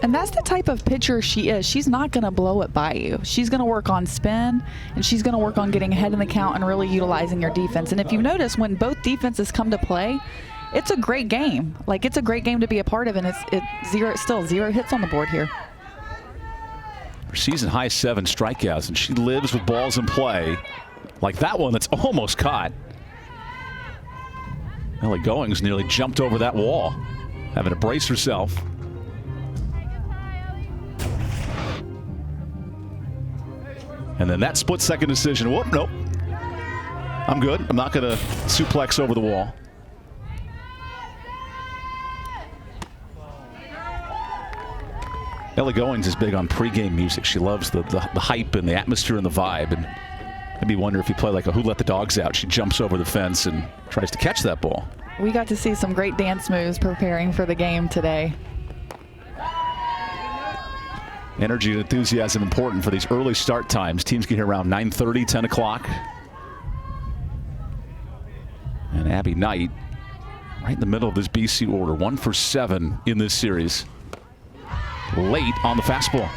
And that's the type of pitcher she is. She's not going to blow it by you. She's going to work on spin, and she's going to work on getting ahead in the count and really utilizing your defense. And if you notice, when both defenses come to play, it's a great game. Like, it's a great game to be a part of, and it's still zero hits on the board here. Her season high 7 strikeouts, and she lives with balls in play. Like that one that's almost caught. Ellie Goings nearly jumped over that wall, having to brace herself. And then that split-second decision. Whoop, nope. I'm good. I'm not going to suplex over the wall. Ellie Goings is big on pregame music. She loves the hype and the atmosphere and the vibe. And maybe wonder if you play like a Who Let the Dogs Out. She jumps over the fence and tries to catch that ball. We got to see some great dance moves preparing for the game today. Energy and enthusiasm important for these early start times. Teams get here around 9:30, 10 o'clock. And Abby Knight right in the middle of this BC order. 1 for 7 in this series. Late on the fastball.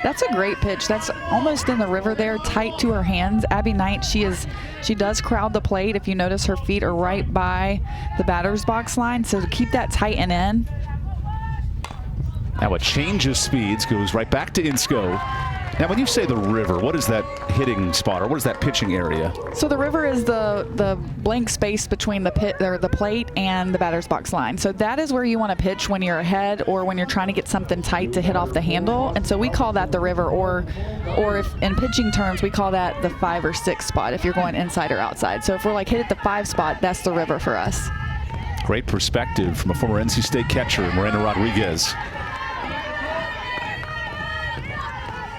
That's a great pitch. That's almost in the river there, tight to her hands. Abby Knight, she does crowd the plate. If you notice, her feet are right by the batter's box line. So to keep that tight and in. Now a change of speeds, goes right back to Insko. Now when you say the river, what is that hitting spot, or what is that pitching area? So the river is the blank space between the plate and the batter's box line. So that is where you want to pitch when you're ahead or when you're trying to get something tight to hit off the handle. And so we call that the river, or if in pitching terms, we call that the 5 or 6 spot if you're going inside or outside. So if we're like hit at the 5 spot, that's the river for us. Great perspective from a former NC State catcher, Miranda Rodriguez.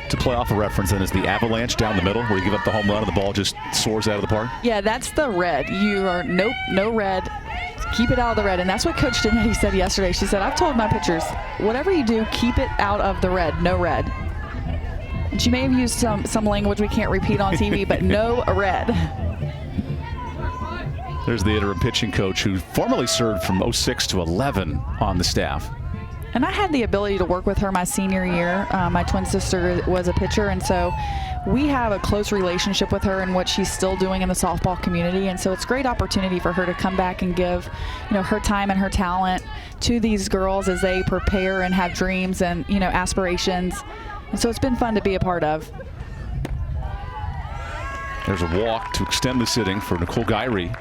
To play off a reference then is the avalanche down the middle where you give up the home run and the ball just soars out of the park? Yeah, that's the red. You are no red. Keep it out of the red. And that's what Coach Giannetti said yesterday. She said, I've told my pitchers, whatever you do, keep it out of the red, no red. And she may have used some language we can't repeat on TV, but no red. There's the interim pitching coach who formerly served from 06 to 11 on the staff. And I had the ability to work with her my senior year. My twin sister was a pitcher, and so we have a close relationship with her and what she's still doing in the softball community. And so it's a great opportunity for her to come back and give, her time and her talent to these girls as they prepare and have dreams and, aspirations. And so it's been fun to be a part of. There's a walk to extend the sitting for Nicole Gyree.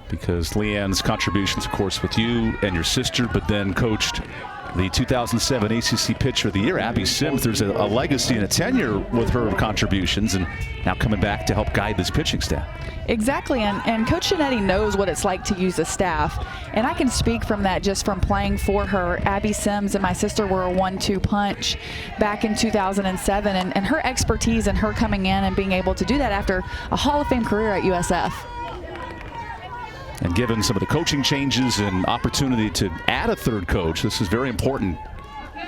Because Leanne's contributions, of course, with you and your sister, but then coached the 2007 ACC Pitcher of the Year, Abby Sims. There's a legacy and a tenure with her contributions, and now coming back to help guide this pitching staff. Exactly, and Coach Giannetti knows what it's like to use a staff, and I can speak from that just from playing for her. Abby Sims and my sister were a 1-2 punch back in 2007, and her expertise and her coming in and being able to do that after a Hall of Fame career at USF. And given some of the coaching changes and opportunity to add a third coach, this is very important.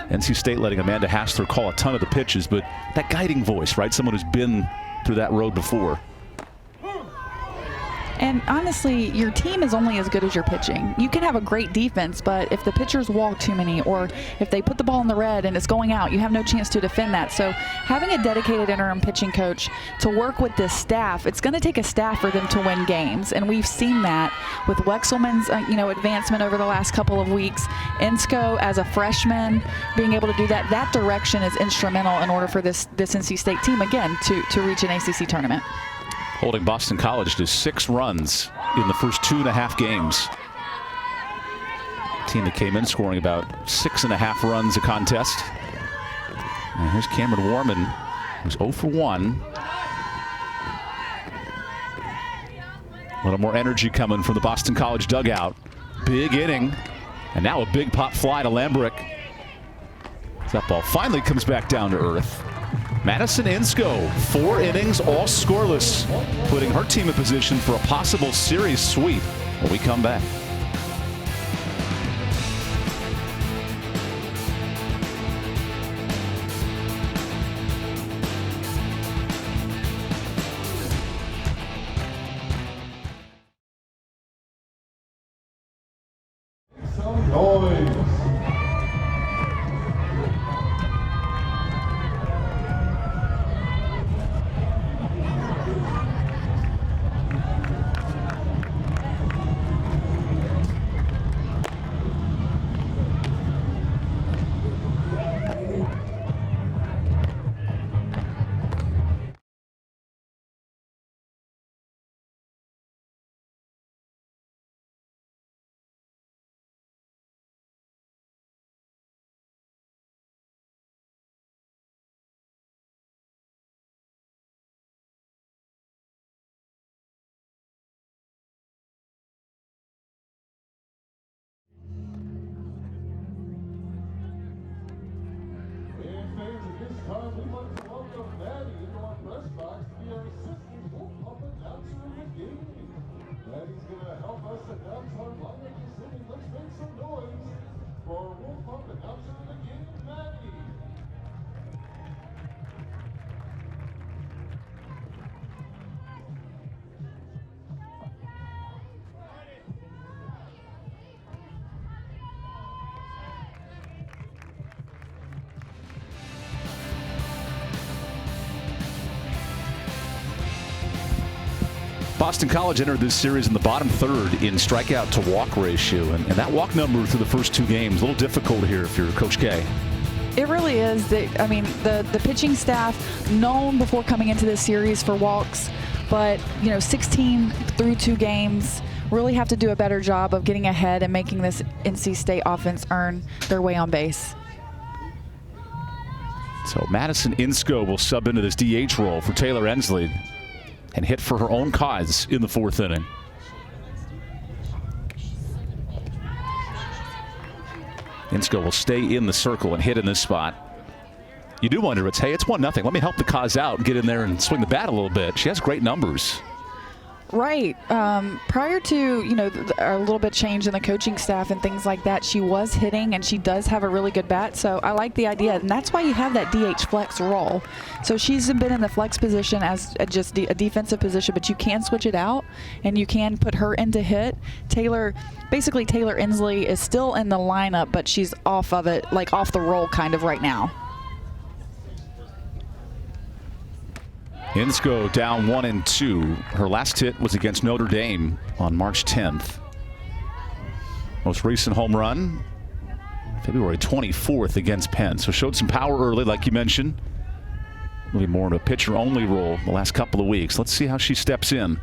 NC State letting Amanda Hassler call a ton of the pitches, but that guiding voice, right? Someone who's been through that road before. And honestly, your team is only as good as your pitching. You can have a great defense, but if the pitchers walk too many or if they put the ball in the red and it's going out, you have no chance to defend that. So having a dedicated interim pitching coach to work with this staff, it's going to take a staff for them to win games. And we've seen that with Wexelman's advancement over the last couple of weeks. Insko as a freshman being able to do that, that direction is instrumental in order for this NC State team, again, to reach an ACC tournament. Holding Boston College to 6 runs in the first 2.5 games. Team that came in scoring about 6.5 runs a contest. And here's Cameron Warman, who's 0 for 1. A little more energy coming from the Boston College dugout. Big inning. And now a big pop fly to Lambrick. That ball finally comes back down to earth. Madison Insko, 4 innings, all scoreless, putting her team in position for a possible series sweep when we come back. Some noise. This time we'd like to welcome Maddie into our press box to be our assistant Wolf announcer of the game. Maddie's going to help us announce our lineup this inning. Let's make some noise for our Wolf announcer of the game, Maddie. Boston College entered this series in the bottom third in strikeout to walk ratio, and that walk number through the first 2 games, a little difficult here if you're Coach K. It really is. I mean, the pitching staff known before coming into this series for walks, but 16 through 2 games really have to do a better job of getting ahead and making this NC State offense earn their way on base. So Madison Insko will sub into this DH role for Taylor Ensley and hit for her own cause in the 4th inning. Insko will stay in the circle and hit in this spot. You do wonder, it's 1-0. Let me help the cause out and get in there and swing the bat a little bit. She has great numbers. Right. Prior to, a little bit change in the coaching staff and things like that, she was hitting and she does have a really good bat. So I like the idea. And that's why you have that DH flex role. So she's been in the flex position as just a defensive position, but you can switch it out and you can put her into hit. Taylor Ensley is still in the lineup, but she's off of it, like off the roll kind of right now. Insko down 1-2. Her last hit was against Notre Dame on March 10th. Most recent home run, February 24th against Penn. So showed some power early, like you mentioned. Really more in a pitcher-only role the last couple of weeks. Let's see how she steps in.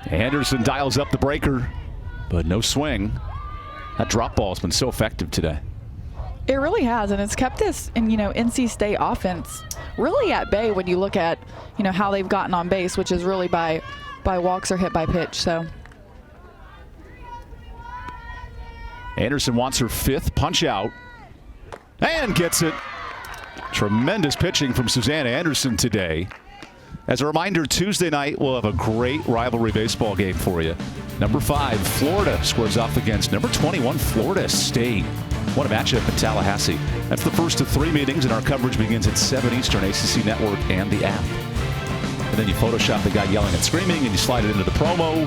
Anderson dials up the breaker, but no swing. That drop ball has been so effective today. It really has, and it's kept this, NC State offense really at bay when you look at, how they've gotten on base, which is really by walks or hit by pitch. So Anderson wants her 5th punch out and gets it. Tremendous pitching from Susanna Anderson today. As a reminder, Tuesday night we'll have a great rivalry baseball game for you. Number 5, Florida squares off against number 21, Florida State. What a matchup in Tallahassee. That's the first of 3 meetings, and our coverage begins at 7 Eastern, ACC Network and the app. And then you Photoshop the guy yelling and screaming, and you slide it into the promo.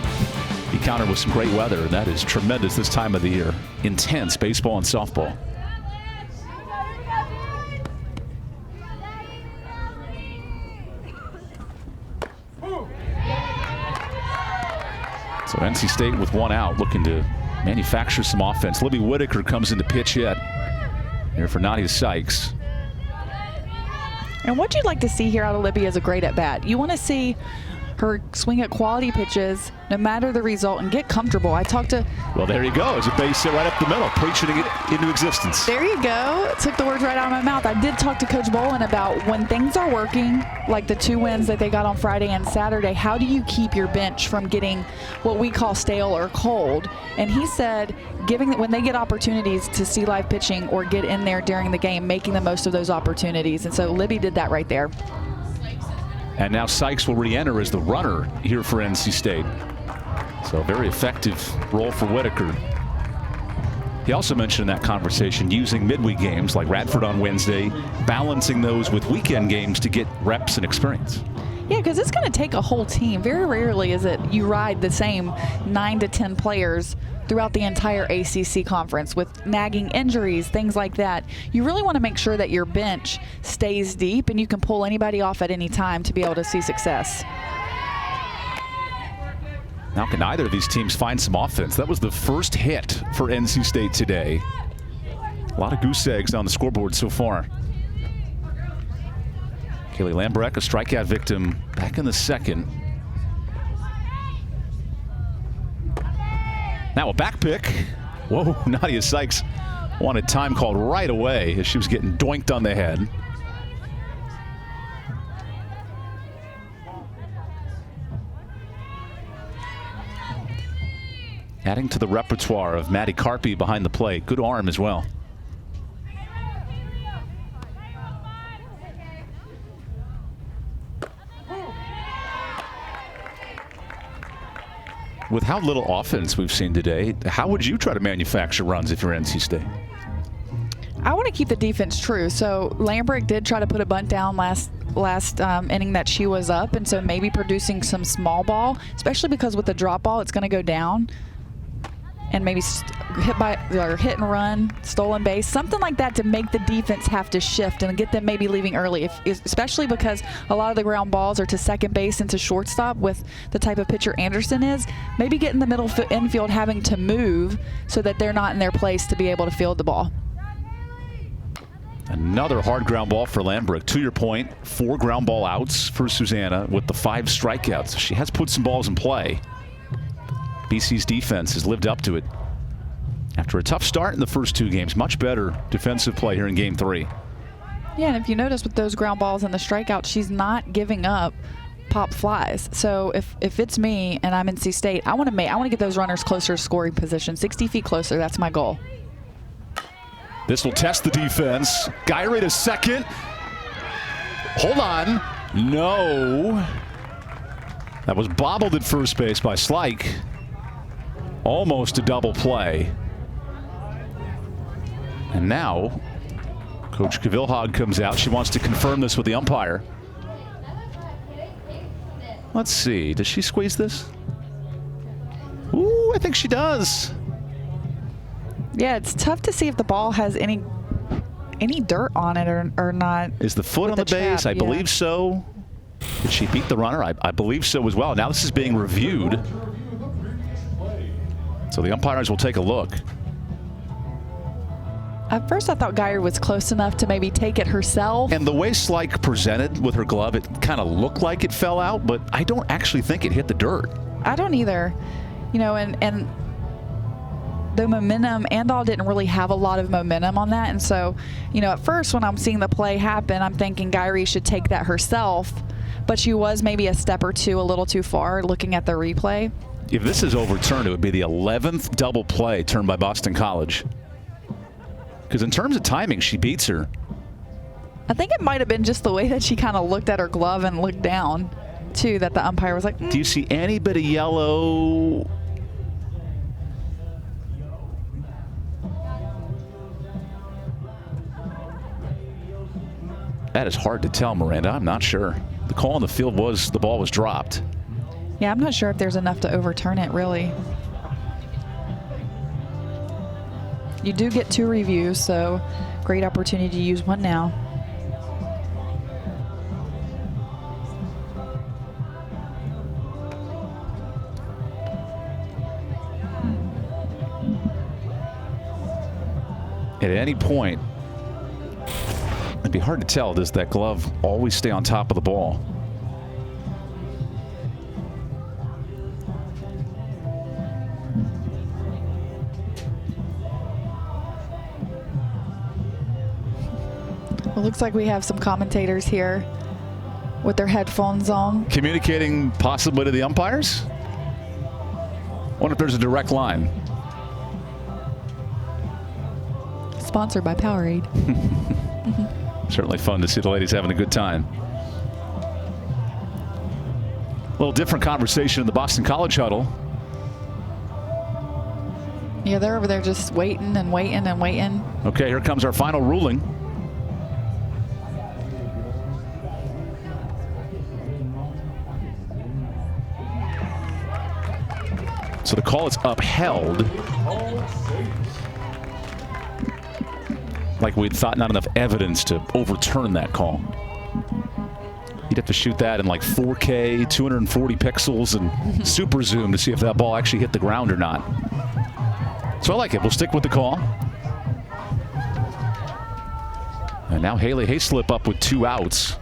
You counter with some great weather, and that is tremendous this time of the year. Intense baseball and softball. So NC State with 1 out, looking to manufacture some offense. Libby Whitaker comes in to pitch hit here for Nadia Sykes. And what you'd like to see here out of Libby is a great at-bat. You want to see her swing at quality pitches, no matter the result, and get comfortable. I talked to... Well, there you go. As a base hit right up the middle, preaching it into existence. There you go. Took the words right out of my mouth. I did talk to Coach Bolin about when things are working, like the 2 wins that they got on Friday and Saturday, how do you keep your bench from getting what we call stale or cold? And he said, when they get opportunities to see live pitching or get in there during the game, making the most of those opportunities. And so Libby did that right there. And now Sykes will re-enter as the runner here for NC State. So very effective role for Whitaker. He also mentioned in that conversation using midweek games like Radford on Wednesday, balancing those with weekend games to get reps and experience. Yeah, because it's going to take a whole team. Very rarely is it you ride the same 9 to 10 players throughout the entire ACC conference with nagging injuries, things like that. You really want to make sure that your bench stays deep and you can pull anybody off at any time to be able to see success. Now can either of these teams find some offense? That was the first hit for NC State today. A lot of goose eggs on the scoreboard so far. Kaylee Lambrek, a strikeout victim back in the second. Now a back pick. Whoa, Nadia Sykes wanted time called right away as she was getting doinked on the head. Adding to the repertoire of Maddie Carpy behind the plate. Good arm as well. With how little offense we've seen today, how would you try to manufacture runs if you're NC State? I want to keep the defense true. So Lambrick did try to put a bunt down last inning that she was up, and so maybe producing some small ball, especially because with the drop ball, it's going to go down. And maybe hit and run, stolen base, something like that to make the defense have to shift and get them maybe leaving early, especially because a lot of the ground balls are to second base and to shortstop with the type of pitcher Anderson is. Maybe get in the middle infield having to move so that they're not in their place to be able to field the ball. Another hard ground ball for Lambrick. To your point, 4 ground ball outs for Susanna with the 5 strikeouts. She has put some balls in play. BC's defense has lived up to it. After a tough start in the first 2 games, much better defensive play here in Game 3. Yeah, and if you notice with those ground balls and the strikeouts, she's not giving up pop flies. So if it's me and I'm in NC State, I want to get those runners closer to scoring position, 60 feet closer. That's my goal. This will test the defense. Gyrie to second. Hold on. No. That was bobbled at first base by Slike. Almost a double play. And now Coach Kavilhag comes out. She wants to confirm this with the umpire. Let's see. Does she squeeze this? Ooh, I think she does. Yeah, it's tough to see if the ball has any dirt on it or not. Is the foot on the base? I believe so. Did she beat the runner? I believe so as well. Now this is being reviewed. So the umpires will take a look. At first I thought Geyer was close enough to maybe take it herself. And the way Slike presented with her glove, it kind of looked like it fell out, but I don't actually think it hit the dirt. I don't either. You know, and the momentum, Andal didn't really have a lot of momentum on that. And so, you know, at first when I'm seeing the play happen, I'm thinking Geyer should take that herself, but she was maybe a step or two a little too far looking at the replay. If this is overturned, it would be the 11th double play turned by Boston College. Because in terms of timing, she beats her. I think it might have been just the way that she kind of looked at her glove and looked down, too, that the umpire was like, Do you see any bit of yellow? That is hard to tell, Miranda. I'm not sure. The call on the field was the ball was dropped. Yeah, I'm not sure if there's enough to overturn it, really. You do get 2 reviews, so great opportunity to use one now. At any point, it'd be hard to tell, does that glove always stay on top of the ball? Well, looks like we have some commentators here with their headphones on. Communicating possibly to the umpires? Wonder if there's a direct line. Sponsored by Powerade. Certainly fun to see the ladies having a good time. A little different conversation in the Boston College huddle. Yeah, they're over there just waiting and waiting and waiting. Okay, here comes our final ruling. So the call is upheld. Like we'd thought, not enough evidence to overturn that call. You'd have to shoot that in like 4K, 240 pixels, and super zoom to see if that ball actually hit the ground or not. So I like it. We'll stick with the call. And now Haley Hayslip up with 2 outs.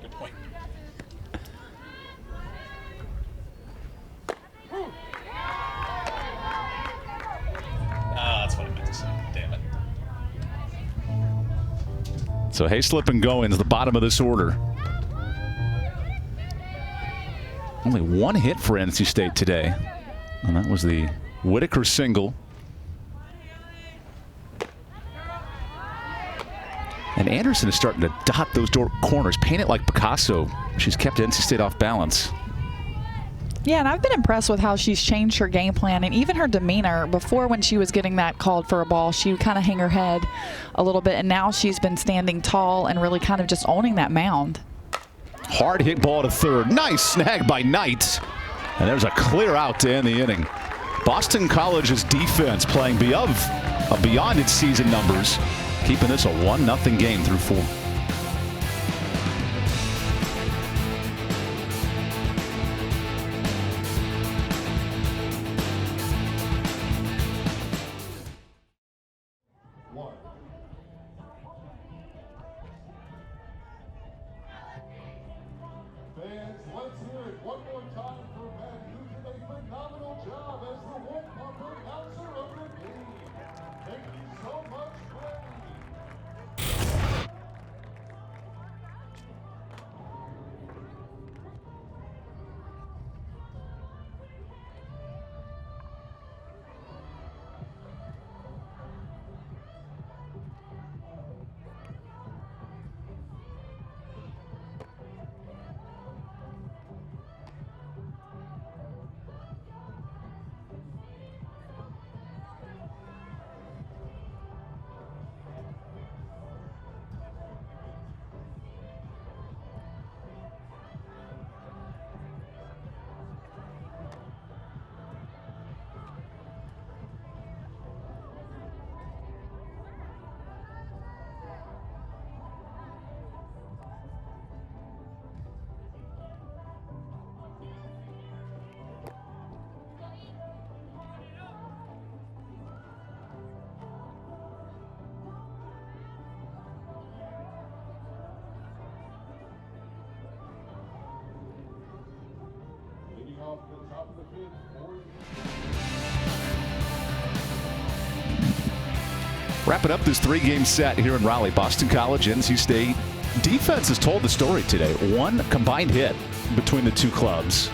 Good point. That's what I meant to say. Damn it. So Hayslip and Goins, the bottom of this order. Only 1 hit for NC State today, and that was the Whitaker single. And Anderson is starting to dot those corners, paint it like Picasso. She's kept NC State off balance. Yeah, and I've been impressed with how she's changed her game plan and even her demeanor. Before, when she was getting that called for a ball, she would kind of hang her head a little bit, and now she's been standing tall and really kind of just owning that mound. Hard hit ball to third. Nice snag by Knight. And there's a clear out to end the inning. Boston College's defense playing beyond its season numbers, keeping this a 1-0 game through 4. Fans, let's hear it one more time for Matt, who did a phenomenal job as the Wolf Pumper announcer of the game. Thank you so much, Freddie. Off the top of the fifth, Wrapping up this 3-game set here in Raleigh. Boston College, NC State. Defense has told the story today. 1 combined hit between the 2 clubs,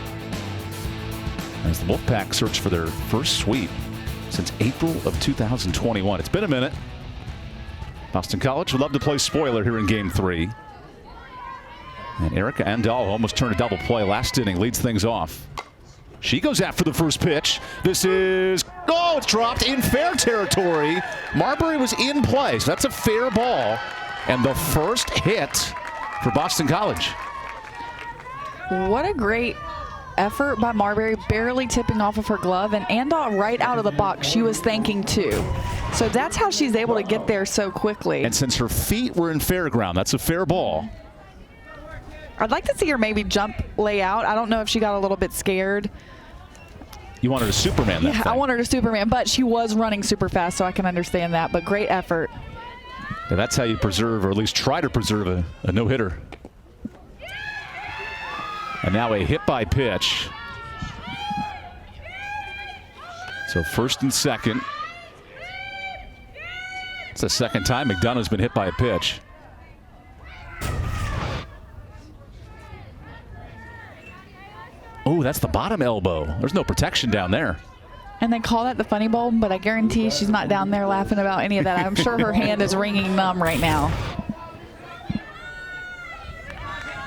as the Wolfpack search for their first sweep since April of 2021. It's been a minute. Boston College would love to play spoiler here in Game 3. And Erica Andal almost turned a double play last inning, leads things off. She goes after the first pitch. This is, oh, it's dropped in fair territory. Marbury was in play, so that's a fair ball. And the first hit for Boston College. What a great effort by Marbury, barely tipping off of her glove, and Andal right out of the box, she was thanking too. So that's how she's able to get there so quickly. And since her feet were in fair ground, that's a fair ball. I'd like to see her maybe jump layout. I don't know if she got a little bit scared. You wanted a Superman that Yeah, thing. I wanted a Superman, but she was running super fast, so I can understand that. But great effort. Now that's how you preserve, or at least try to preserve, a no-hitter. And now a hit by pitch. So first and second. It's the second time McDonough's been hit by a pitch. Oh, that's the bottom elbow. There's no protection down there. And they call that the funny bone, but I guarantee she's not down there laughing about any of that. I'm sure her hand is ringing numb right now.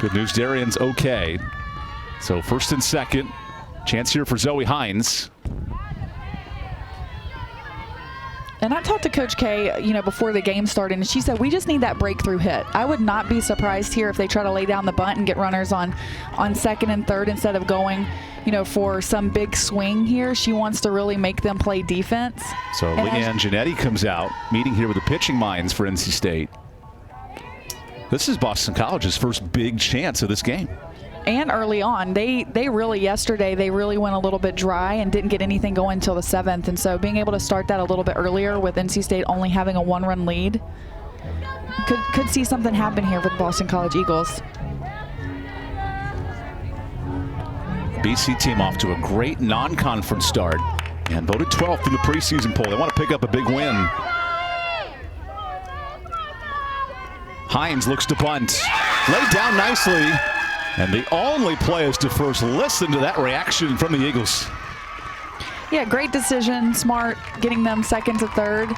Good news, Darian's okay. So first and second. Chance here for Zoe Hines. And I talked to Coach K, before the game started, and she said, we just need that breakthrough hit. I would not be surprised here if they try to lay down the bunt and get runners on second and third instead of going, for some big swing here. She wants to really make them play defense. So Leanne Giannetti comes out, meeting here with the pitching minds for NC State. This is Boston College's first big chance of this game. And early on, yesterday they really went a little bit dry and didn't get anything going until the 7th. And so being able to start that a little bit earlier with NC State only having a 1-run lead, could see something happen here for the Boston College Eagles. BC team off to a great non-conference start and voted 12th in the preseason poll. They want to pick up a big win. Hines looks to bunt. Laid down nicely. And the only play is to first. Listen to that reaction from the Eagles. Yeah, great decision, smart, getting them second to third.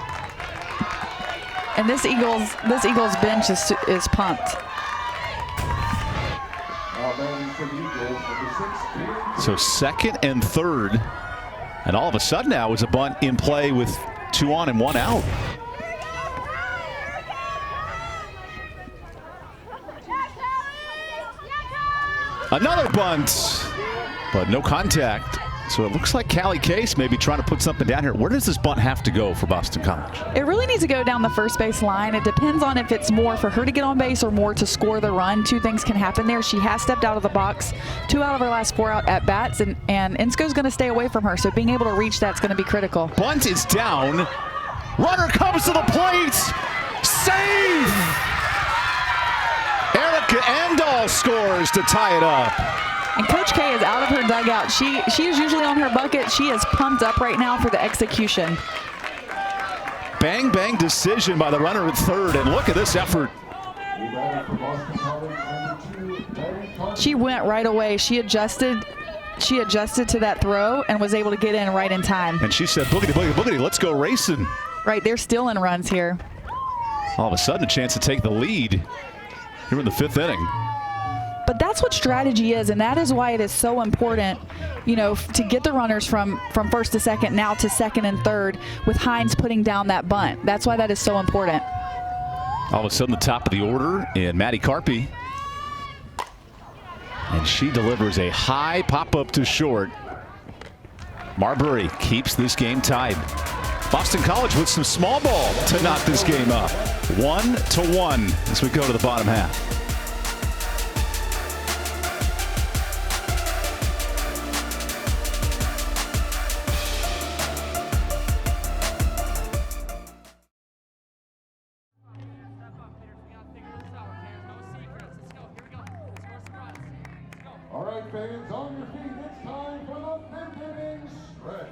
And this Eagles bench is pumped. So second and third, and all of a sudden now is a bunt in play with 2 on and 1 out. Another bunt, but no contact. So it looks like Callie Case may be trying to put something down here. Where does this bunt have to go for Boston College? It really needs to go down the first base line. It depends on if it's more for her to get on base or more to score the run. Two things can happen there. She has stepped out of the box 2 out of her last 4 out at bats, and Insco's going to stay away from her. So being able to reach that's going to be critical. Bunt is down. Runner comes to the plate. Save! Erica Amdahl scores to tie it up. And Coach K is out of her dugout. She is usually on her bucket. She is pumped up right now for the execution. Bang, bang decision by the runner at third. And look at this effort. She went right away. She adjusted to that throw and was able to get in right in time. And she said, boogity, boogity, boogity, let's go racing. Right, they're still in runs here. All of a sudden, a chance to take the lead here in the 5th inning. But that's what strategy is, and that is why it is so important, to get the runners from first to second, now to second and third, with Hines putting down that bunt. That's why that is so important. All of a sudden, the top of the order, and Maddie Carpy. And she delivers a high pop-up to short. Marbury keeps this game tied. Boston College with some small ball to knock this game up. 1-1 as we go to the bottom half. All right, fans, on your feet. It's time for the 5th inning stretch.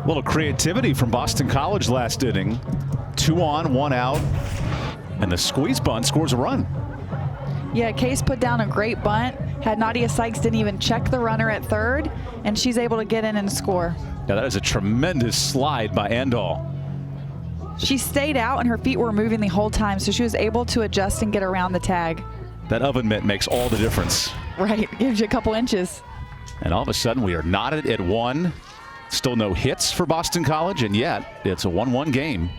A little creativity from Boston College last inning. 2 on, 1 out. And the squeeze bunt scores a run. Yeah, Case put down a great bunt. Had Nadia Sykes didn't even check the runner at third, and she's able to get in and score. Now that is a tremendous slide by Andal. She stayed out and her feet were moving the whole time, so she was able to adjust and get around the tag. That oven mitt makes all the difference. Right, gives you a couple inches. And all of a sudden we are knotted at 1. Still no hits for Boston College, and yet it's a 1-1 game.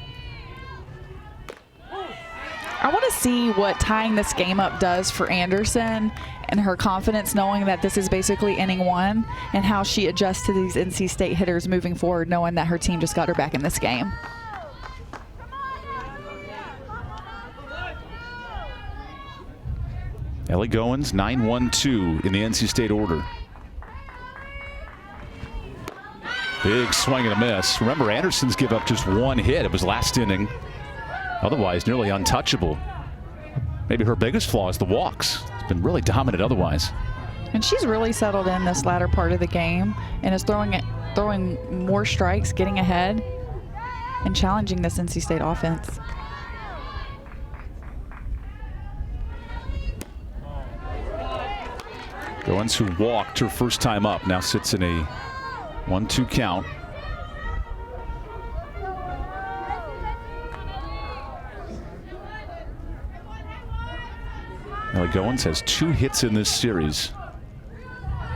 I want to see what tying this game up does for Anderson and her confidence knowing that this is basically inning 1 and how she adjusts to these NC State hitters moving forward, knowing that her team just got her back in this game. Ellie Goins, 9-1-2 in the NC State order. Big swing and a miss. Remember, Anderson's give up just 1 hit. It was last inning. Otherwise, nearly untouchable. Maybe her biggest flaw is the walks. It's been really dominant otherwise. And she's really settled in this latter part of the game and is throwing more strikes, getting ahead, and challenging this NC State offense. Goins, who walked her first time up, now sits in a 1-2 count. Ellie Goins has 2 hits in this series.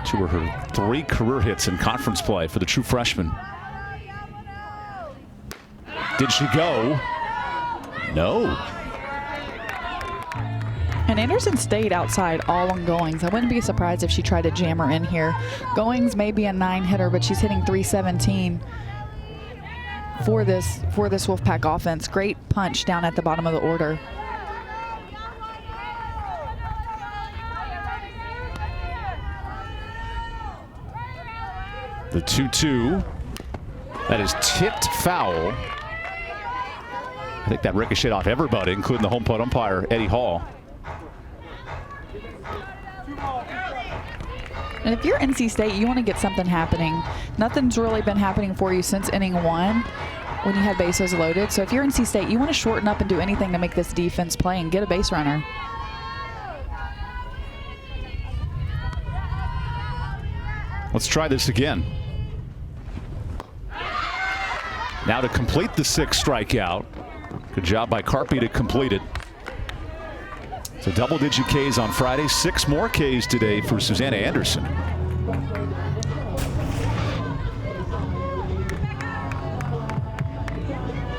2 of her 3 career hits in conference play for the true freshman. Did she go? No. And Anderson stayed outside all on Goings. I wouldn't be surprised if she tried to jam her in here. Goings may be a 9-hitter, but she's hitting .317 for this Wolfpack offense. Great punch down at the bottom of the order. The 2-2. That is tipped foul. I think that ricocheted off everybody, including the home plate umpire, Eddie Hall. And if you're NC State, you want to get something happening. Nothing's really been happening for you since inning 1 when you had bases loaded. So if you're NC State, you want to shorten up and do anything to make this defense play and get a base runner. Let's try this again. Now to complete the 6th strikeout. Good job by Carpy to complete it. So double-digit Ks on Friday, 6 more Ks today for Susanna Anderson.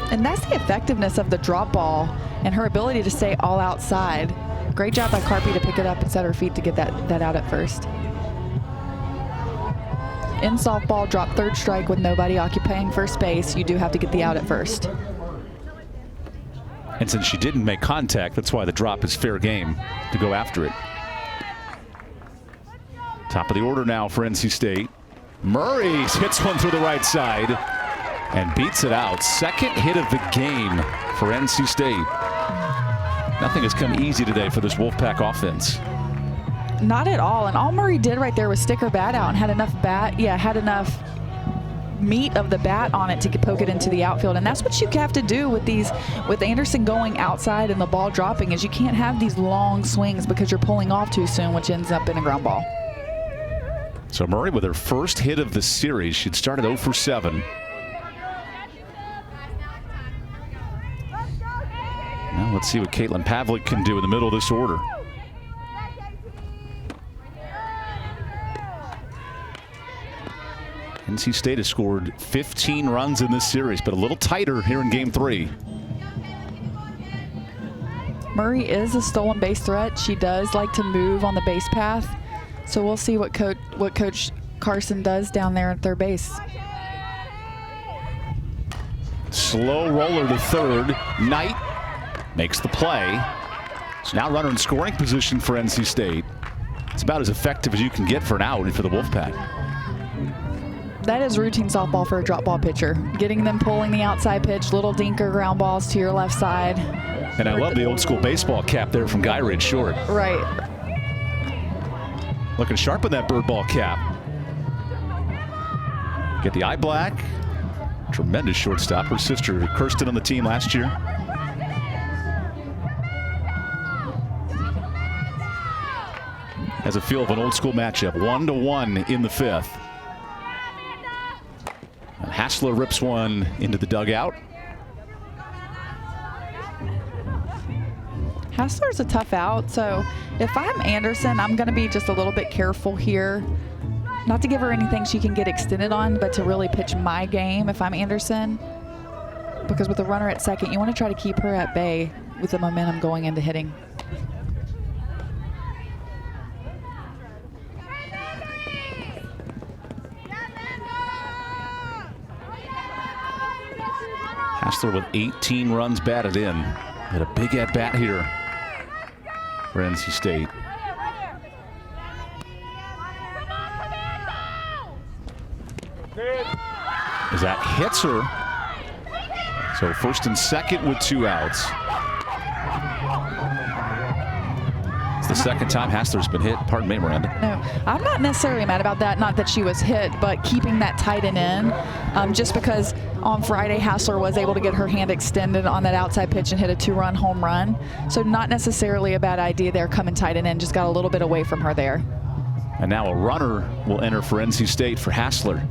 And that's the effectiveness of the drop ball and her ability to stay all outside. Great job by Carpy to pick it up and set her feet to get that out at first. In softball, drop 3rd strike with nobody occupying first base. You do have to get the out at first. And since she didn't make contact, that's why the drop is fair game to go after it. Top of the order now for NC State. Murray hits one through the right side and beats it out. 2nd hit of the game for NC State. Nothing has come easy today for this Wolfpack offense. Not at all. And all Murray did right there was stick her bat out and had enough meat of the bat on it to poke it into the outfield. And that's what you have to do with Anderson going outside and the ball dropping, is you can't have these long swings because you're pulling off too soon, which ends up in a ground ball. So Murray with her first hit of the series. She'd started 0 for 7. Now let's see what Caitlin Pavlik can do in the middle of this order. NC State has scored 15 runs in this series, but a little tighter here in game 3. Murray is a stolen base threat. She does like to move on the base path. So we'll see what Coach Carson does down there at third base. Slow roller to 3rd. Knight makes the play. So now runner in scoring position for NC State. It's about as effective as you can get for an out for the Wolfpack. That is routine softball for a drop ball pitcher. Getting them pulling the outside pitch, little dinker ground balls to your left side. And I love the old school baseball cap there from Guy Ridge Short. Right. Looking sharp in that bird ball cap. Get the eye black. Tremendous shortstop. Her sister Kirsten on the team last year. Has a feel of an old school matchup. 1-1 in the 5th. And Hassler rips one into the dugout. Hassler's a tough out, so if I'm Anderson, I'm going to be just a little bit careful here. Not to give her anything she can get extended on, but to really pitch my game if I'm Anderson. Because with a runner at second, you want to try to keep her at bay with the momentum going into hitting. Hassler with 18 runs batted in. Had a big at-bat here for NC State. As that hits her. So first and second with 2 outs. It's the second time Hassler's been hit. Pardon me, Miranda. No, I'm not necessarily mad about that. Not that she was hit, but keeping that tight and in. Just because on Friday, Hassler was able to get her hand extended on that outside pitch and hit a 2-run home run. So not necessarily a bad idea there, coming tight and in. Just got a little bit away from her there. And now a runner will enter for NC State for Hassler.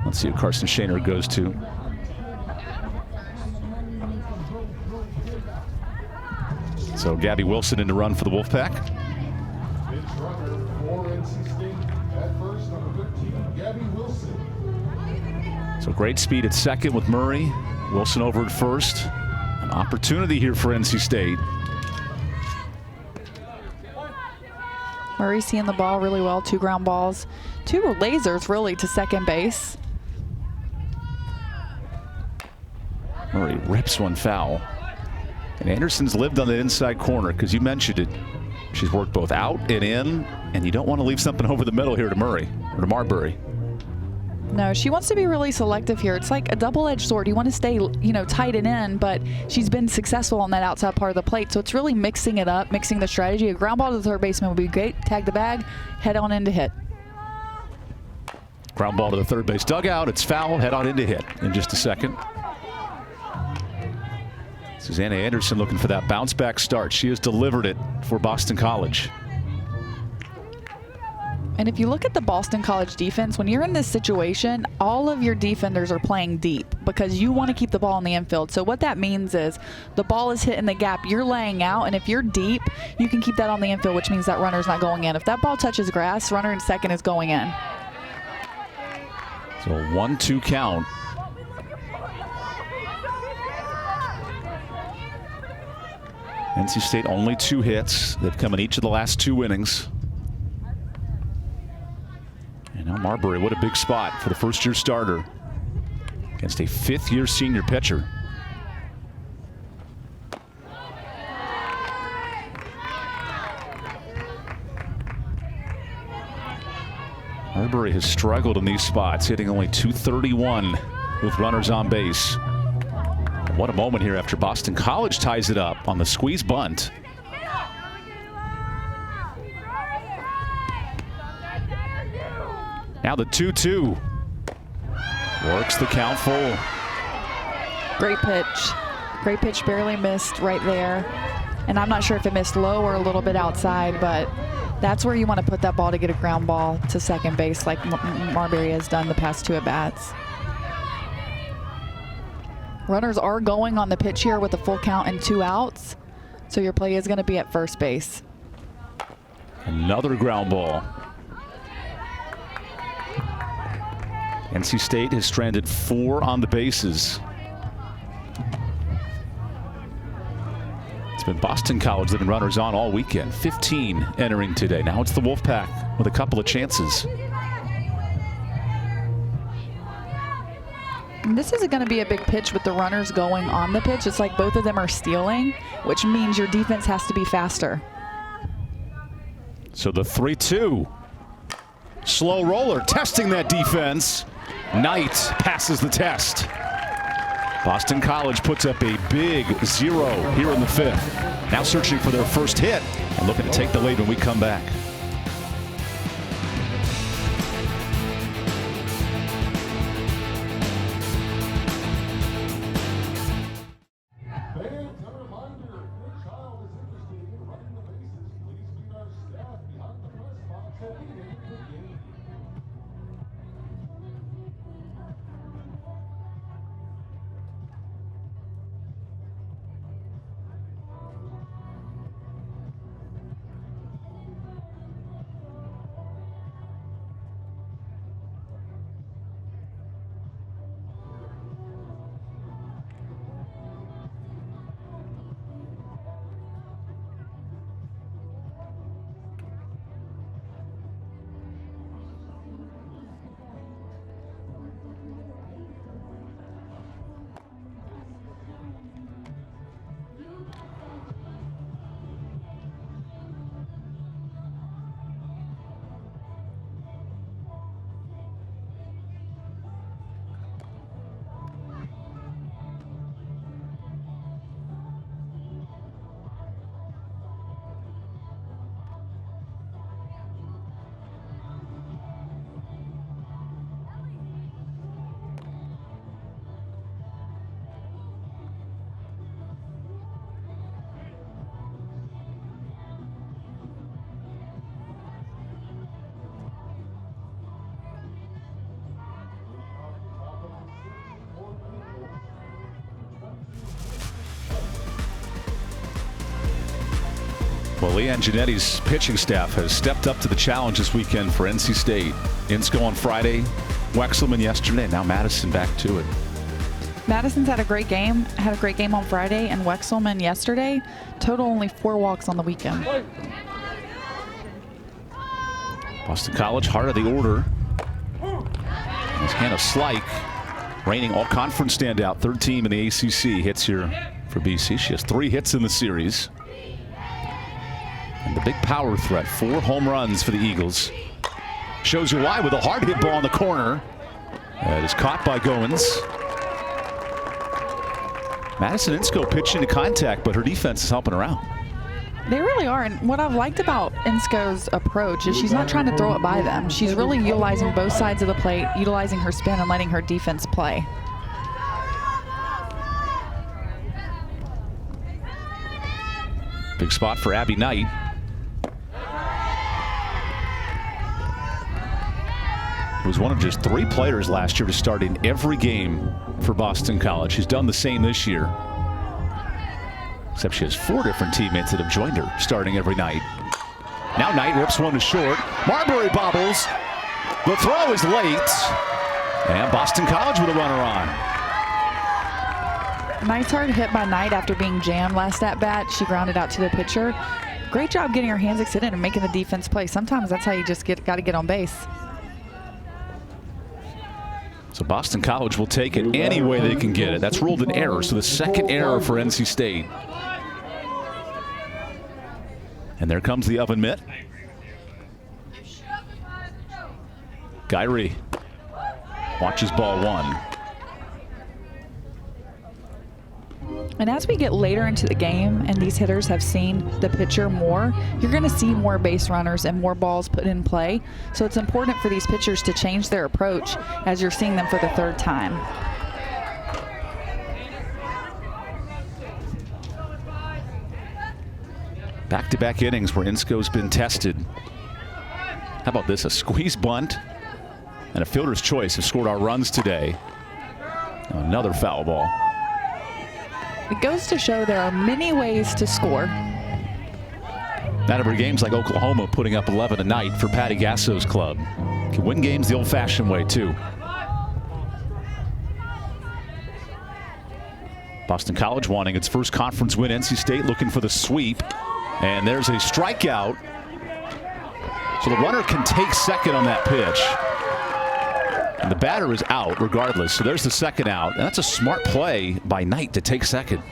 Let's see who Carson Shaner goes to. So Gabby Wilson in to run for the Wolfpack. Pitch runner for NC State. At first, number 13, Gabby Wilson. So great speed at second with Murray. Wilson over at first. An opportunity here for NC State. Murray seeing the ball really well. 2 ground balls. 2 lasers really to second base. Murray rips one foul. And Anderson's lived on the inside corner because you mentioned it. She's worked both out and in, and you don't want to leave something over the middle here to Murray or to Marbury. No, she wants to be really selective here. It's like a double-edged sword. You want to stay, tight and in, but she's been successful on that outside part of the plate. So it's really mixing it up, mixing the strategy. A ground ball to the third baseman would be great. Tag the bag, head on in to hit. Ground ball to the third base dugout. It's foul. Head on in to hit in just a second. Susanna Anderson looking for that bounce back start. She has delivered it for Boston College. And if you look at the Boston College defense, when you're in this situation, all of your defenders are playing deep because you want to keep the ball in the infield. So what that means is the ball is hitting the gap, you're laying out, and if you're deep, you can keep that on the infield, which means that runner's not going in. If that ball touches grass, runner in second is going in. So 1-2 count. NC State only 2 hits. They've come in each of the last 2 innings. And now Marbury, what a big spot for the first-year starter against a 5th-year senior pitcher. Marbury has struggled in these spots, hitting only .231 with runners on base. What a moment here after Boston College ties it up on the squeeze bunt. Now the 2-2. Works the count full. Great pitch. Great pitch, barely missed right there. And I'm not sure if it missed low or a little bit outside, but that's where you want to put that ball to get a ground ball to second base like Marbury has done the past 2 at-bats. Runners are going on the pitch here with a full count and 2 outs. So your play is going to be at first base. Another ground ball. NC State has stranded 4 on the bases. It's been Boston College leading runners on all weekend. 15 entering today. Now it's the Wolfpack with a couple of chances. And this is going to be a big pitch with the runners going on the pitch. It's like both of them are stealing, which means your defense has to be faster. So the 3-2. Slow roller testing that defense. Knight passes the test. Boston College puts up a big 0 here in the 5th. Now searching for their first hit and looking to take the lead when we come back. Well, Leanne Giannetti's pitching staff has stepped up to the challenge this weekend for NC State. Insko on Friday, Wexelman yesterday, now Madison back to it. Madison's had a great game on Friday, and Wexelman yesterday. Total only 4 walks on the weekend. Boston College, heart of the order. It's Hannah Slyke, reigning all-conference standout, third team in the ACC, hits here for BC. She has 3 hits in the series. And the big power threat, 4 home runs for the Eagles. Shows you why with a hard hit ball in the corner. That is caught by Goins. Madison Insko pitching to contact, but her defense is helping her out. They really are, and what I've liked about Insko's approach is she's not trying to throw it by them. She's really utilizing both sides of the plate, utilizing her spin and letting her defense play. Big spot for Abby Knight. Was one of just 3 players last year to start in every game for Boston College. She's done the same this year. Except she has 4 different teammates that have joined her starting every night. Now Knight rips one to short. Marbury bobbles. The throw is late. And Boston College with a runner on. Nice hard hit by Knight after being jammed last at bat. She grounded out to the pitcher. Great job getting her hands extended and making the defense play. Sometimes that's how you just got to get on base. So Boston College will take it any way they can get it. That's ruled an error, so the second error for NC State. And there comes the oven mitt. Gyree watches ball 1. And as we get later into the game and these hitters have seen the pitcher more, you're going to see more base runners and more balls put in play. So it's important for these pitchers to change their approach as you're seeing them for the 3rd time. Back-to-back innings where Insko's been tested. How about this? A squeeze bunt and a fielder's choice have scored our runs today. Another foul ball. It goes to show there are many ways to score. Not every game's like Oklahoma putting up 11 a night for Patty Gasso's club. Can win games the old-fashioned way, too. Boston College wanting its first conference win. NC State looking for the sweep. And there's a strikeout. So the runner can take second on that pitch. And the batter is out regardless. So there's the second out. And that's a smart play by Knight to take second.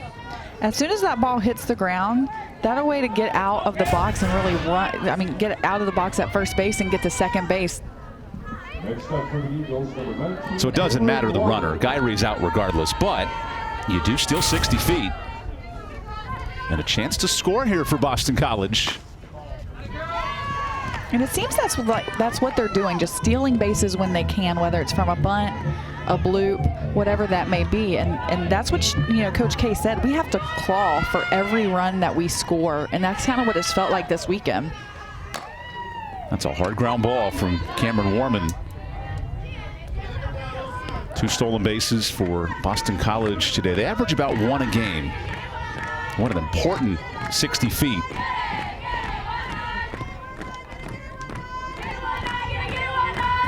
As soon as that ball hits the ground, that's a way to get out of the box and really run. I mean, get out of the box at first base and get to second base. So it doesn't matter the runner. Gyree's out regardless, but you do steal 60 feet. And a chance to score here for Boston College. And it seems that's what they're doing, just stealing bases when they can, whether it's from a bunt, a bloop, whatever that may be. And that's what Coach K said. We have to claw for every run that we score, and that's kind of what it's felt like this weekend. That's a hard ground ball from Cameron Warman. 2 stolen bases for Boston College today. They average about 1 a game. One an important 60 feet.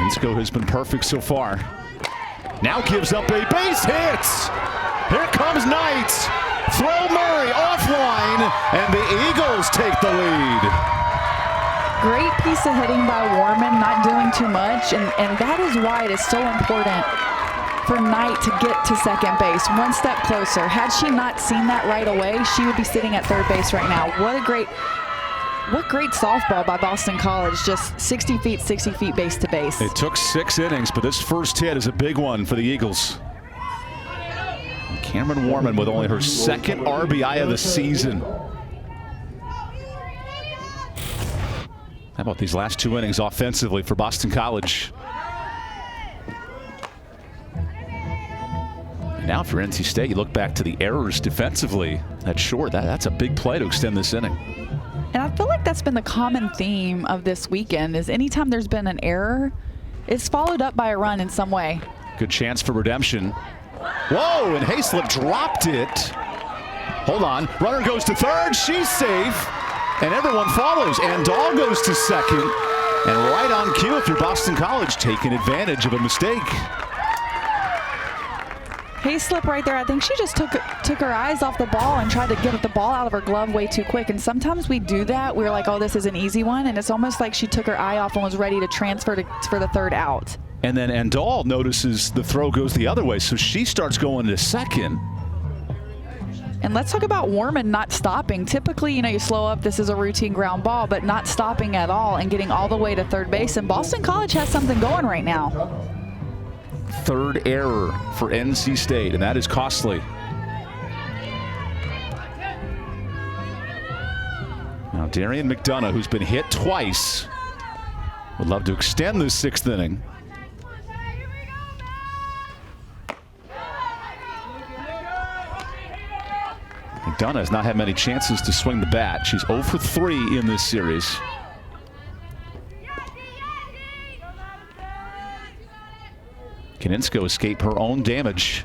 Insko has been perfect so far. Now gives up a base hit. Here comes Knight. Throw Murray offline, and the Eagles take the lead. Great piece of hitting by Warman, not doing too much, and that is why it is so important for Knight to get to second base, 1 step closer. Had she not seen that right away, she would be sitting at third base right now. What great softball by Boston College, just 60 feet base to base. It took 6 innings, but this first hit is a big one for the Eagles. And Cameron Warman with only her 2nd RBI of the season. How about these last 2 innings offensively for Boston College? Now if you're NC State, you look back to the errors defensively. That's a big play to extend this inning. And I feel like that's been the common theme of this weekend is anytime there's been an error, it's followed up by a run in some way. Good chance for redemption. Whoa, and Hayslip dropped it. Hold on, runner goes to third, she's safe. and everyone follows. And Dahl goes to second. And right on cue, if you're Boston College, taking advantage of a mistake. Hayslip right there. I think she just took her eyes off the ball and tried to get the ball out of her glove way too quick. And sometimes we do that. We're like, oh, this is an easy one. And it's almost like she took her eye off and was ready to transfer for the third out. And then Andal notices the throw goes the other way, so she starts going to second. And let's talk about Warman not stopping. Typically, you slow up, this is a routine ground ball, but not stopping at all and getting all the way to third base. And Boston College has something going right now. Third error for NC State, and that is costly. Now, Darian McDonough, who's been hit twice, would love to extend this sixth inning. McDonough has not had many chances to swing the bat. She's 0 for 3 in this series. Can Insko escape her own damage?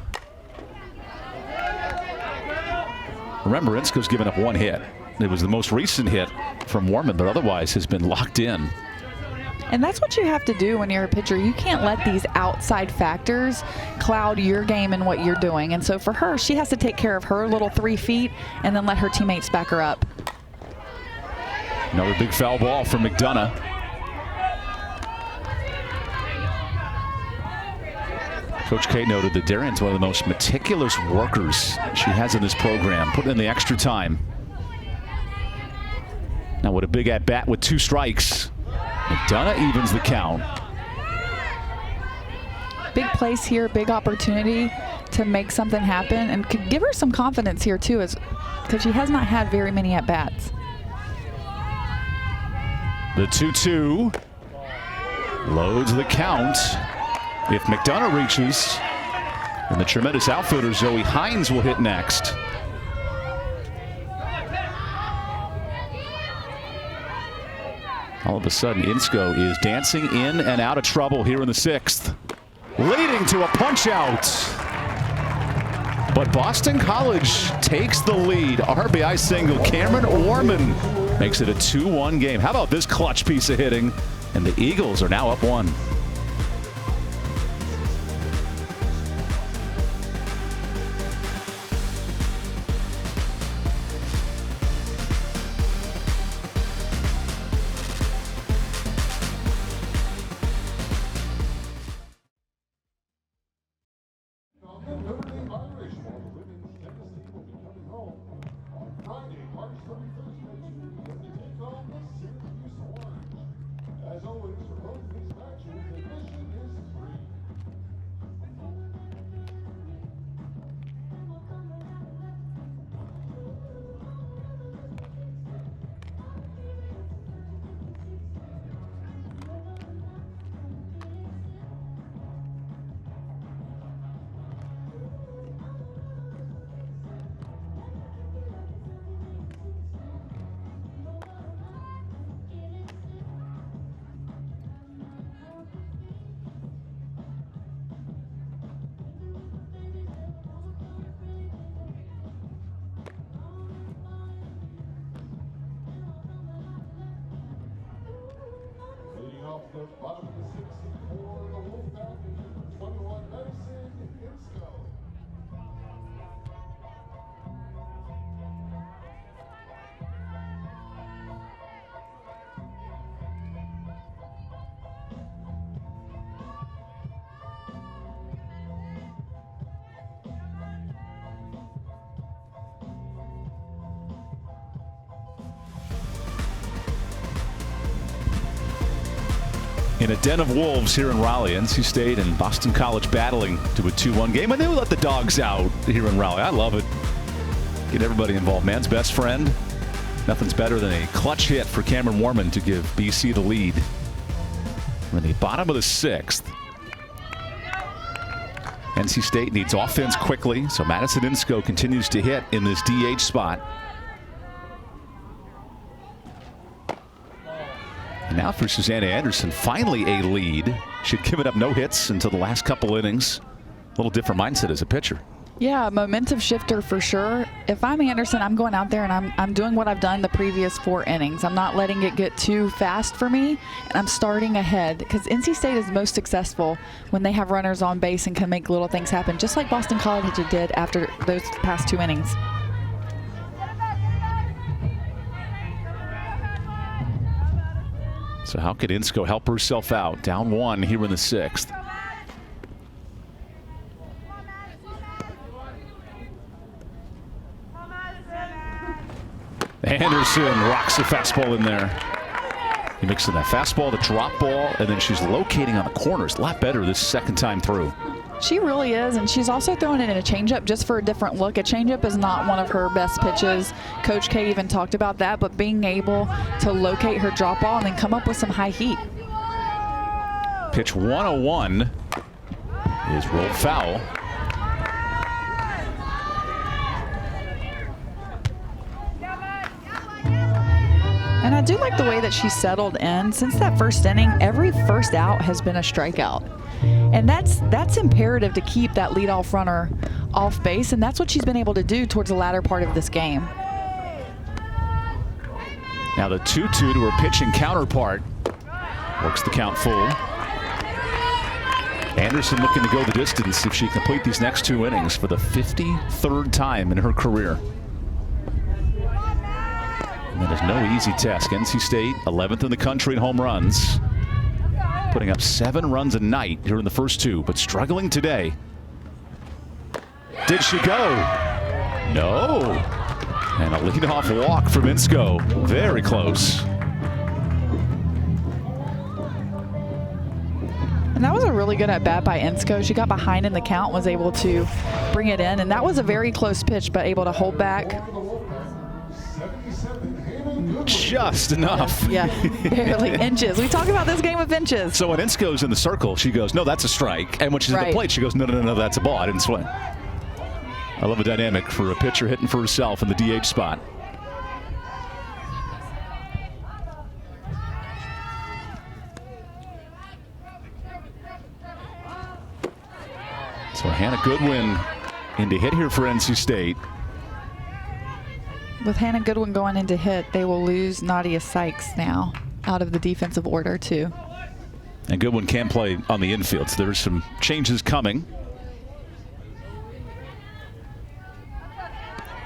Remember, Insko's given up one hit. It was the most recent hit from Warman, but otherwise has been locked in. And that's what you have to do when you're a pitcher. You can't let these outside factors cloud your game and what you're doing. And so for her, she has to take care of her little 3 feet and then let her teammates back her up. Another big foul ball from McDonough. Coach K noted that Darian's one of the most meticulous workers she has in this program, putting in the extra time. Now what a big at bat with 2 strikes. McDonough evens the count. Big place here, big opportunity to make something happen, and could give her some confidence here too, because she has not had very many at bats. The 2-2 loads the count. If McDonough reaches, then the tremendous outfielder Zoe Hines will hit next. All of a sudden, Insko is dancing in and out of trouble here in the 6th, leading to a punch out. But Boston College takes the lead. RBI single. Cameron Orman makes it a 2-1 game. How about this clutch piece of hitting? And the Eagles are now up 1. The bottom of the 6th for the Wolfpack, 21 Madison Insko. In a den of wolves here in Raleigh, NC State and Boston College battling to a 2-1 game. And they let the dogs out here in Raleigh. I love it. Get everybody involved. Man's best friend. Nothing's better than a clutch hit for Cameron Warman to give BC the lead. We're in the bottom of the 6th. NC State needs offense quickly, so Madison Insko continues to hit in this DH spot. Now for Susanna Anderson, finally a lead. She'd given up no hits until the last couple innings. A little different mindset as a pitcher. Yeah, momentum shifter for sure. If I'm Anderson, I'm going out there and I'm doing what I've done the previous 4 innings. I'm not letting it get too fast for me, and I'm starting ahead because NC State is most successful when they have runners on base and can make little things happen, just like Boston College did after those past 2 innings. So how could Insco help herself out? Down 1 here in the 6th. Anderson rocks the fastball in there. He mixes that fastball, the drop ball, and then she's locating on the corners. A lot better this second time through. She really is, and she's also throwing it in a changeup just for a different look. A changeup is not one of her best pitches. Coach K even talked about that, but being able to locate her drop ball and then come up with some high heat. Pitch 101 is rolled foul. And I do like the way that she settled in. Since that first inning, every first out has been a strikeout. And that's imperative to keep that leadoff runner off base, and that's what she's been able to do towards the latter part of this game. Now the 2-2 to her pitching counterpart. Works the count full. Anderson looking to go the distance if she complete these next 2 innings for the 53rd time in her career. And that is no easy task. NC State, 11th in the country in home runs. Putting up 7 runs a night here in the first 2, but struggling today. Did she go? No. And a leadoff walk from Insco. Very close. And that was a really good at-bat by Insco. She got behind in the count, was able to bring it in, and that was a very close pitch, but able to hold back. Just enough. Yeah, barely. Inches. We talk about this game with inches. So when Insco's in the circle, she goes, no, that's a strike. And when she's at the plate, she goes, no, that's a ball. I didn't swing. I love a dynamic for a pitcher hitting for herself in the DH spot. So Hannah Goodwin in to hit here for NC State. With Hannah Goodwin going into hit, they will lose Nadia Sykes now out of the defensive order too. And Goodwin can play on the infield, so there's some changes coming.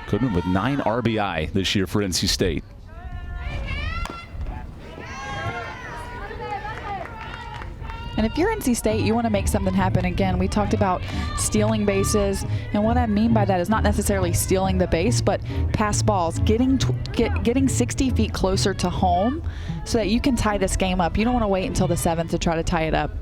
Goodwin with 9 RBI this year for NC State. And if you're NC State, you want to make something happen. Again, we talked about stealing bases, and what I mean by that is not necessarily stealing the base, but pass balls, getting 60 feet closer to home so that you can tie this game up. You don't want to wait until the 7th to try to tie it up.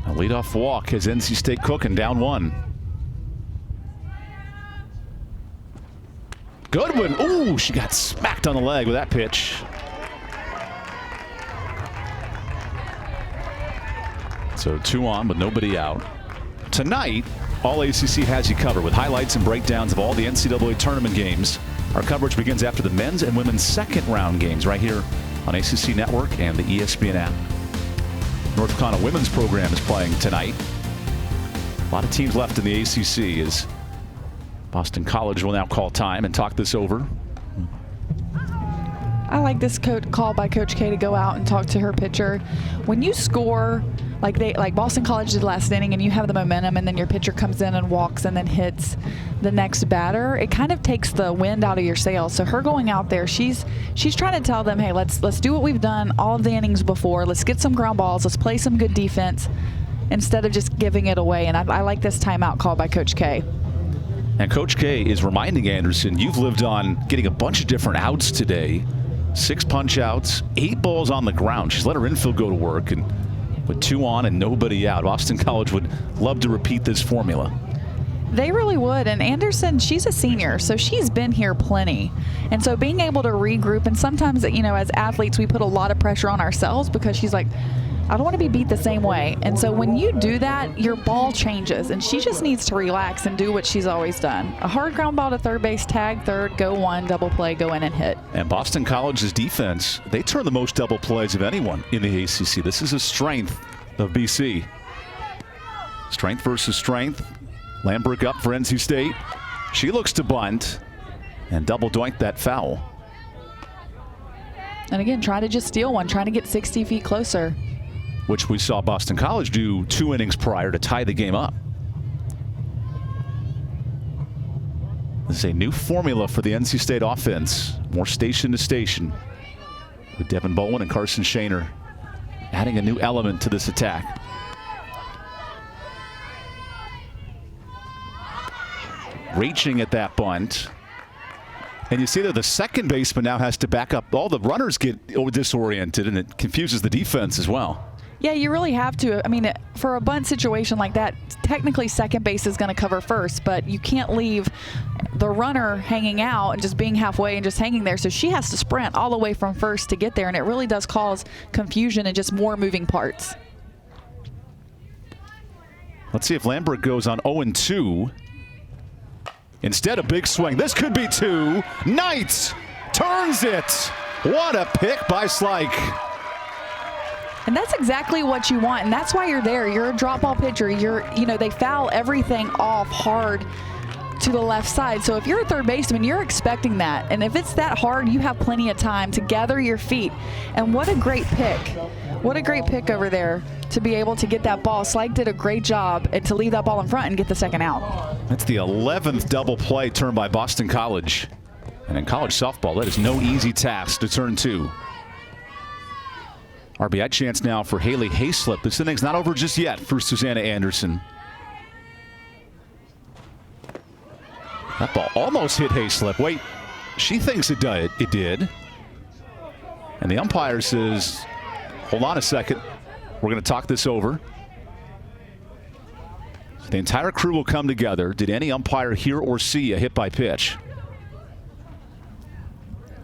A leadoff walk has NC State cooking, down 1. Goodwin, ooh, she got smacked on the leg with that pitch. So 2 on, but nobody out. Tonight, All ACC has you covered with highlights and breakdowns of all the NCAA tournament games. Our coverage begins after the men's and women's second round games right here on ACC Network and the ESPN app. North Carolina women's program is playing tonight. A lot of teams left in the ACC as Boston College will now call time and talk this over. I like this call by Coach K to go out and talk to her pitcher. When you score like Boston College did last inning and you have the momentum and then your pitcher comes in and walks and then hits the next batter, it kind of takes the wind out of your sails. So her going out there, she's trying to tell them, hey, let's do what we've done all of the innings before. Let's get some ground balls. Let's play some good defense instead of just giving it away. And I like this timeout call by Coach K. And Coach K is reminding Anderson, you've lived on getting a bunch of different outs today. 6 punch outs, 8 balls on the ground. She's let her infield go to work, and with 2 on and nobody out, Boston College would love to repeat this formula. They really would. And Anderson, she's a senior, so she's been here plenty. And so being able to regroup, and sometimes, as athletes, we put a lot of pressure on ourselves because she's like, I don't want to be beat the same way. And so when you do that, your ball changes, and she just needs to relax and do what she's always done. A hard ground ball to third base, tag third, go one, double play, go in and hit. And Boston College's defense, they turn the most double plays of anyone in the ACC. This is a strength of BC. Strength versus strength. Lambert up for NC State. She looks to bunt and double doink that foul. And again, try to just steal one, trying to get 60 feet closer. Which we saw Boston College do 2 innings prior to tie the game up. This is a new formula for the NC State offense. More station to station. With Devin Bowen and Carson Shaner adding a new element to this attack. Reaching at that bunt. And you see that the second baseman now has to back up. All the runners get disoriented, and it confuses the defense as well. Yeah, you really have to. I mean, for a bunt situation like that, technically second base is going to cover first, but you can't leave the runner hanging out and just being halfway and just hanging there. So she has to sprint all the way from first to get there, and it really does cause confusion and just more moving parts. Let's see if Lambert goes on 0-2. Instead, a big swing. This could be 2. Knight turns it. What a pick by Slike. And that's exactly what you want, and that's why you're there. You're a drop ball pitcher. They foul everything off hard to the left side. So if you're a third baseman, you're expecting that. And if it's that hard, you have plenty of time to gather your feet. And what a great pick. What a great pick over there to be able to get that ball. Slike did a great job and to leave that ball in front and get the second out. That's the 11th double play turned by Boston College. And in college softball, that is no easy task to turn 2. RBI chance now for Haley Hayslip. This inning's not over just yet for Susanna Anderson. That ball almost hit Hayslip. Wait, she thinks it did. And the umpire says, hold on a second. We're going to talk this over. So the entire crew will come together. Did any umpire hear or see a hit by pitch?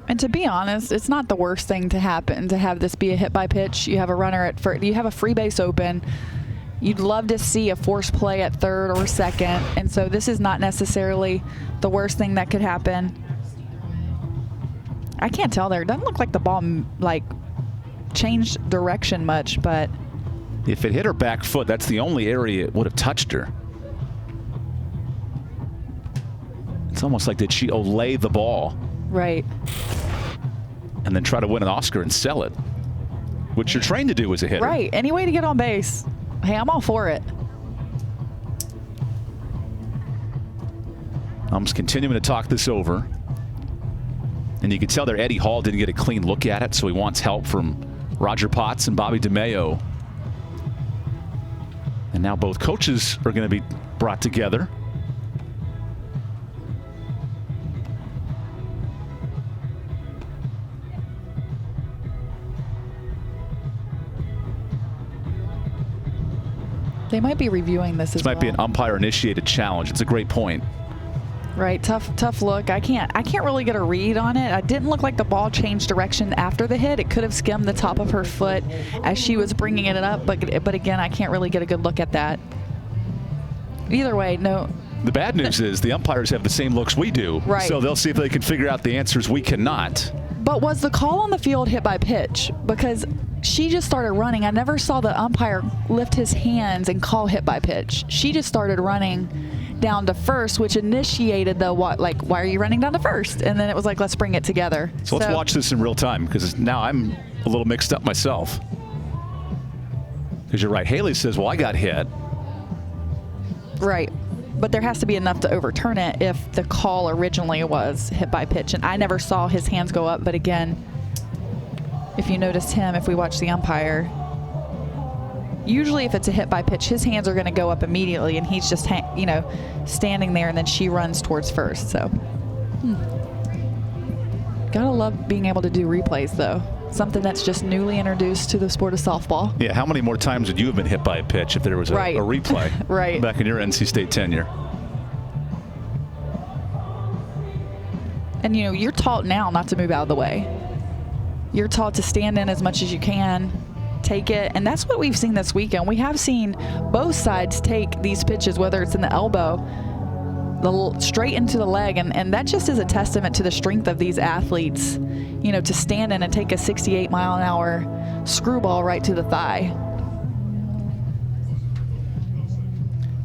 And to be honest, it's not the worst thing to happen to have this be a hit by pitch. You have a runner at first, you have a free base open. You'd love to see a forced play at third or second. And so this is not necessarily the worst thing that could happen. I can't tell there. It doesn't look like the ball changed direction much, but if it hit her back foot, that's the only area it would have touched her. It's almost like, did she olay the ball? Right. And then try to win an Oscar and sell it, which you're trained to do as a hitter. Right. Any way to get on base. Hey, I'm all for it. I'm just continuing to talk this over. And you can tell there Eddie Hall didn't get a clean look at it, so he wants help from Roger Potts and Bobby DeMeo. And now both coaches are going to be brought together. They might be reviewing this as well. This might be an umpire-initiated challenge. It's a great point. Right, tough look. I can't really get a read on it. It didn't look like the ball changed direction after the hit. It could have skimmed the top of her foot as she was bringing it up, but again, I can't really get a good look at that. Either way, no. The bad news is the umpires have the same looks we do, right. So they'll see if they can figure out the answers we cannot. But was the call on the field hit by pitch? Because she just started running. I never saw the umpire lift his hands and call hit by pitch. She just started running down to first, which initiated the why are you running down to first? And then it was like, let's bring it together. So let's watch this in real time, because now I'm a little mixed up myself. Because you're right, Haley says, well, I got hit. Right. But there has to be enough to overturn it if the call originally was hit by pitch. And I never saw his hands go up. But again, if you noticed him, if we watch the umpire, usually if it's a hit by pitch, his hands are going to go up immediately, and he's just standing there, and then she runs towards first. So gotta love being able to do replays, though. Something that's just newly introduced to the sport of softball. Yeah, how many more times would you have been hit by a pitch if there was a replay right. back in your NC State tenure? And you're taught now not to move out of the way. You're taught to stand in as much as you can take it, and that's what we've seen this weekend. We have seen both sides take these pitches, whether it's in the elbow, straight into the leg, and that just is a testament to the strength of these athletes, you know, to stand in and take a 68-mile-an-hour screwball right to the thigh.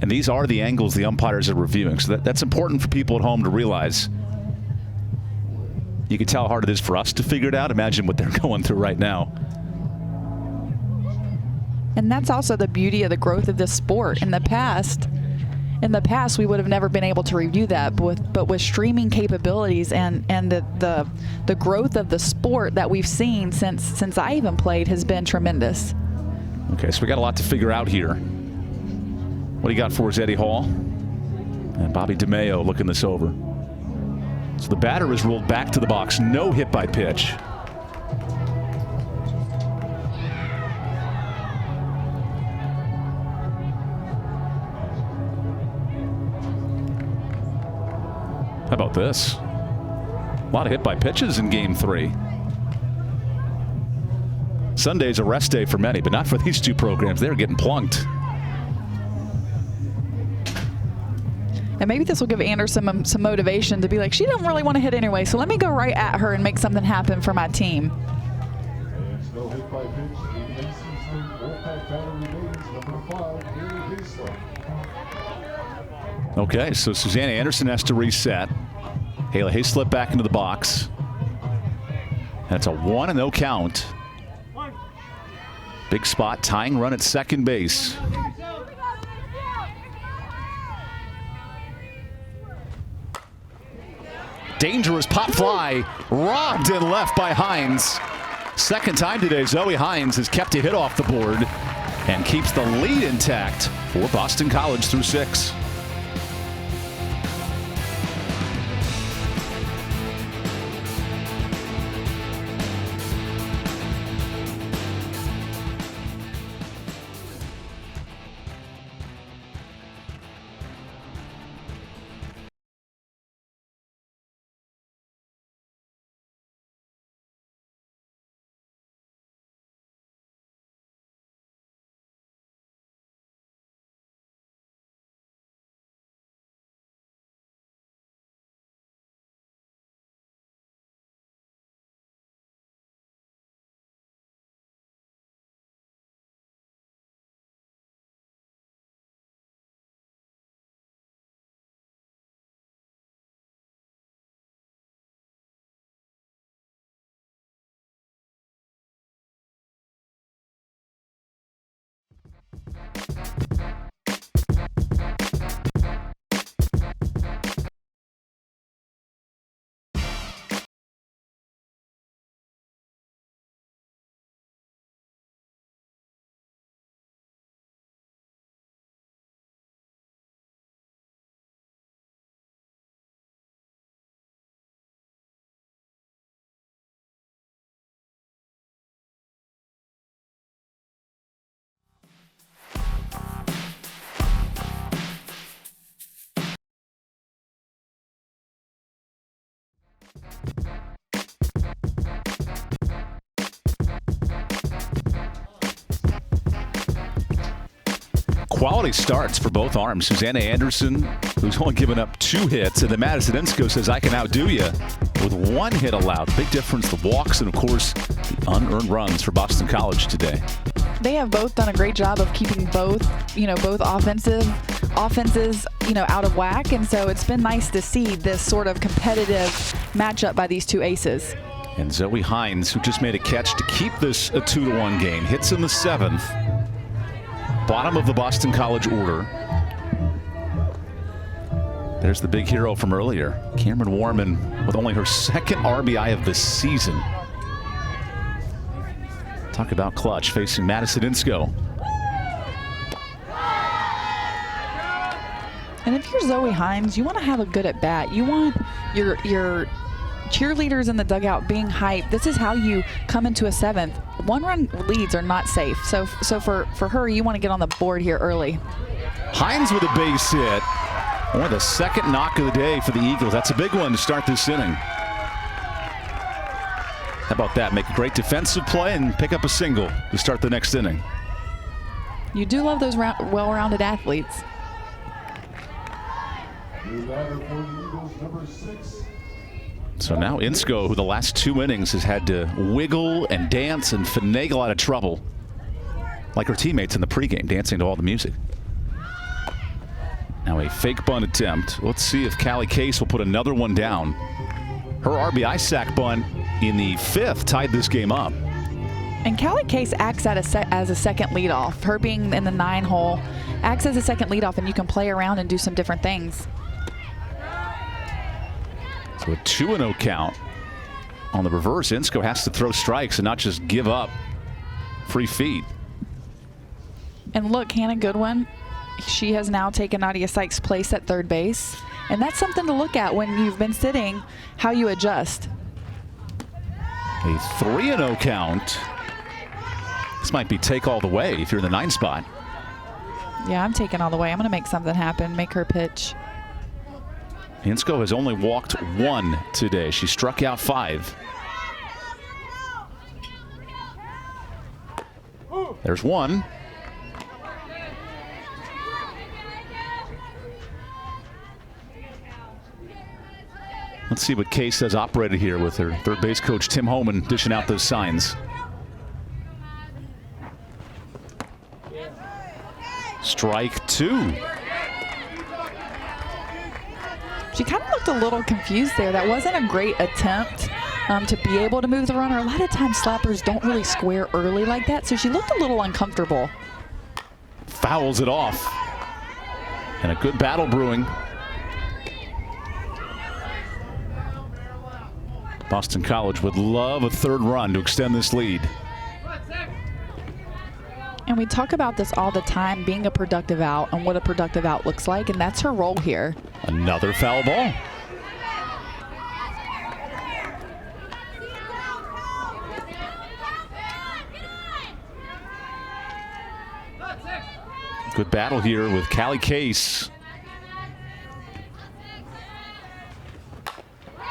And these are the angles the umpires are reviewing, so that's important for people at home to realize. You can tell how hard it is for us to figure it out. Imagine what they're going through right now. And that's also the beauty of the growth of this sport. In the past, we would have never been able to review that, but with streaming capabilities and the growth of the sport that we've seen since I even played has been tremendous. Okay, so we got a lot to figure out here. What do you got for us, Eddie Hall? And Bobby DeMeo looking this over. So the batter is rolled back to the box. No hit by pitch. How about this? A lot of hit by pitches in Game 3. Sunday's a rest day for many, but not for these two programs. They're getting plunked. And maybe this will give Anderson some motivation to be like, she didn't really want to hit anyway, so let me go right at her and make something happen for my team. And no hit by pitch. The NC State Wolfpack batter remains number 5, Haley Hayslip. Okay, so Susanna Anderson has to reset. Haley Hayslip back into the box. That's a 1-0 count. Big spot, tying run at second base. Dangerous pop fly, robbed and left by Hines. Second time today, Zoe Hines has kept a hit off the board and keeps the lead intact for Boston College through 6. Quality starts for both arms. Susanna Anderson, who's only given up 2 hits, and then Madison Ensko says, I can outdo you with 1 hit allowed. Big difference, the walks, and of course, the unearned runs for Boston College today. They have both done a great job of keeping both offenses, out of whack, and so it's been nice to see this sort of competitive matchup by these two aces. And Zoe Hines, who just made a catch to keep this a 2-1 game, hits in the 7th. Bottom of the Boston College order. There's the big hero from earlier, Cameron Warman, with only her 2nd RBI of the season. Talk about clutch, facing Madison Ensko. And if you're Zoe Hines, you want to have a good at bat. You want your cheerleaders in the dugout being hyped. This is how you come into a 7th. 1-run leads are not safe. So for her, you want to get on the board here early. Hines with a base hit. Only the 2nd knock of the day for the Eagles. That's a big one to start this inning. How about that? Make a great defensive play and pick up a single to start the next inning. You do love those well-rounded athletes. New batter for the Eagles, number 6. So now Insko, who the last 2 innings has had to wiggle and dance and finagle out of trouble, like her teammates in the pregame, dancing to all the music. Now a fake bunt attempt. Let's see if Callie Case will put another one down. Her RBI sac bunt in the 5th tied this game up. And Callie Case acts as a second leadoff. Her being in the 9 hole acts as a second leadoff, and you can play around and do some different things. So a 2-0 count. On the reverse, Insko has to throw strikes and not just give up free feed. And look, Hannah Goodwin, she has now taken Nadia Sykes' place at third base. And that's something to look at when you've been sitting, how you adjust. A 3-0 count. This might be take all the way if you're in the 9 spot. Yeah, I'm taking all the way. I'm going to make something happen, make her pitch. Insko has only walked 1 today. She struck out 5. There's 1. Let's see what Case has operated here with her third base coach Tim Homan dishing out those signs. Strike 2. She kind of looked a little confused there. That wasn't a great attempt to be able to move the runner. A lot of times slappers don't really square early like that, so she looked a little uncomfortable. Fouls it off. And a good battle brewing. Boston College would love a 3rd run to extend this lead. And we talk about this all the time, being a productive out and what a productive out looks like, and that's her role here. Another foul ball. Good battle here with Callie Case.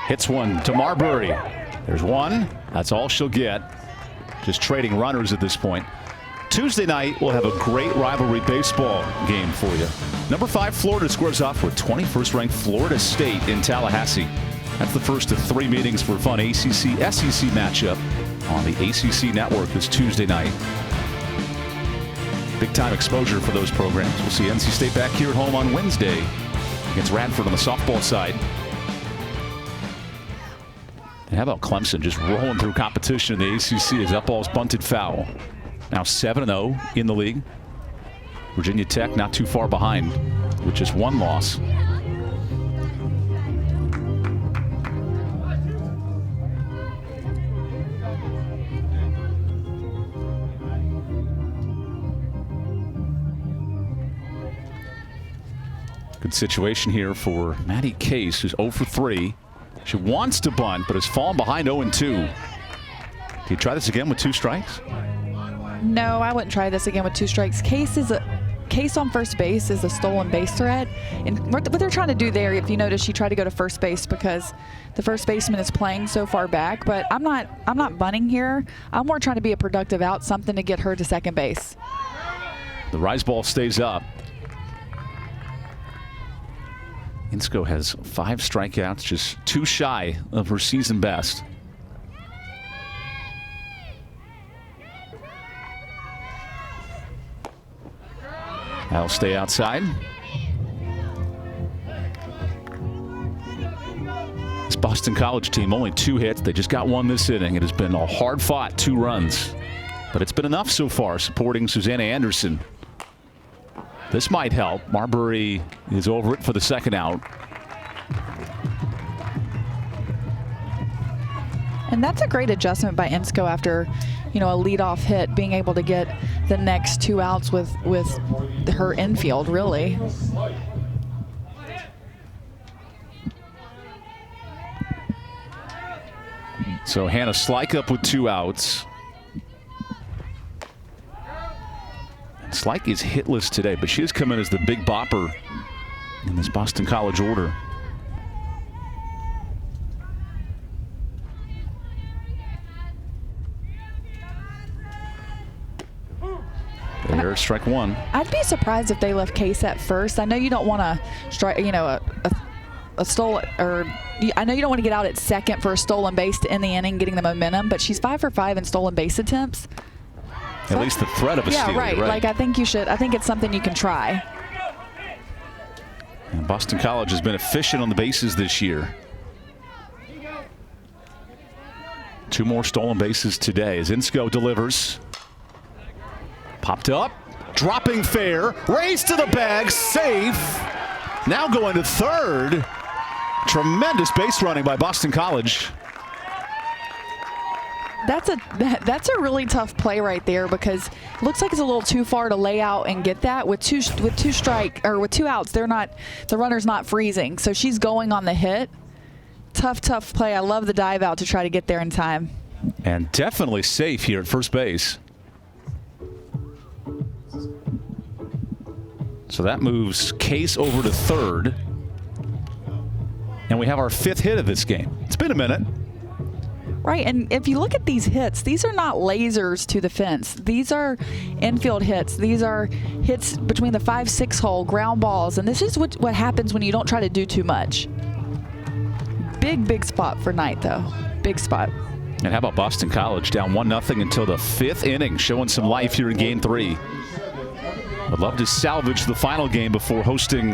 Hits one to Marbury. There's 1. That's all she'll get. Just trading runners at this point. Tuesday night, we'll have a great rivalry baseball game for you. Number 5, Florida squares off with 21st-ranked Florida State in Tallahassee. That's the first of 3 meetings for a fun ACC-SEC matchup on the ACC network this Tuesday night. Big-time exposure for those programs. We'll see NC State back here at home on Wednesday against Radford on the softball side. And how about Clemson just rolling through competition in the ACC as that ball's bunted foul. Now 7-0 in the league. Virginia Tech not too far behind with just 1 loss. Good situation here for Maddie Case, who's 0 for 3. She wants to bunt, but has fallen behind 0-2. Do you try this again with 2 strikes? No, I wouldn't try this again with 2 strikes. Case on first base is a stolen base threat. And what they're trying to do there, if you notice, she tried to go to first base because the first baseman is playing so far back. But I'm not bunting here. I'm more trying to be a productive out, something to get her to second base. The rise ball stays up. Insko has 5 strikeouts, just 2 shy of her season best. That'll stay outside. This Boston College team, only 2 hits. They just got 1 this inning. It has been a hard-fought 2 runs. But it's been enough so far, supporting Susanna Anderson. This might help. Marbury is over it for the 2nd out. And that's a great adjustment by Insko after, a leadoff hit, being able to get the next 2 outs with her infield, really. So Hannah Slyke up with 2 outs. Slyke is hitless today, but she has come in as the big bopper in this Boston College order. There's strike one. I'd be surprised if they left Case at first. I know you don't want to strike, a stolen, or I know you don't want to get out at second for a stolen base to end the inning, getting the momentum, but she's 5 for 5 in stolen base attempts. At least the threat of a steal. Yeah, right. Like, I think you should. I think it's something you can try. And Boston College has been efficient on the bases this year. 2 more stolen bases today as Insco delivers. Popped up, dropping fair, raised to the bag, safe. Now going to third. Tremendous base running by Boston College. That's a really tough play right there, because it looks like it's a little too far to lay out and get that with two outs. The runner's not freezing, so she's going on the hit. Tough play. I love the dive out to try to get there in time. And definitely safe here at first base. So that moves Case over to third. And we have our 5th hit of this game. It's been a minute. Right, and if you look at these hits, these are not lasers to the fence. These are infield hits. These are hits between the 5-6 hole, ground balls, and this is what happens when you don't try to do too much. Big spot for Knight, though. Big spot. And how about Boston College down 1-0 until the 5th inning, showing some life here in Game 3. Would love to salvage the final game before hosting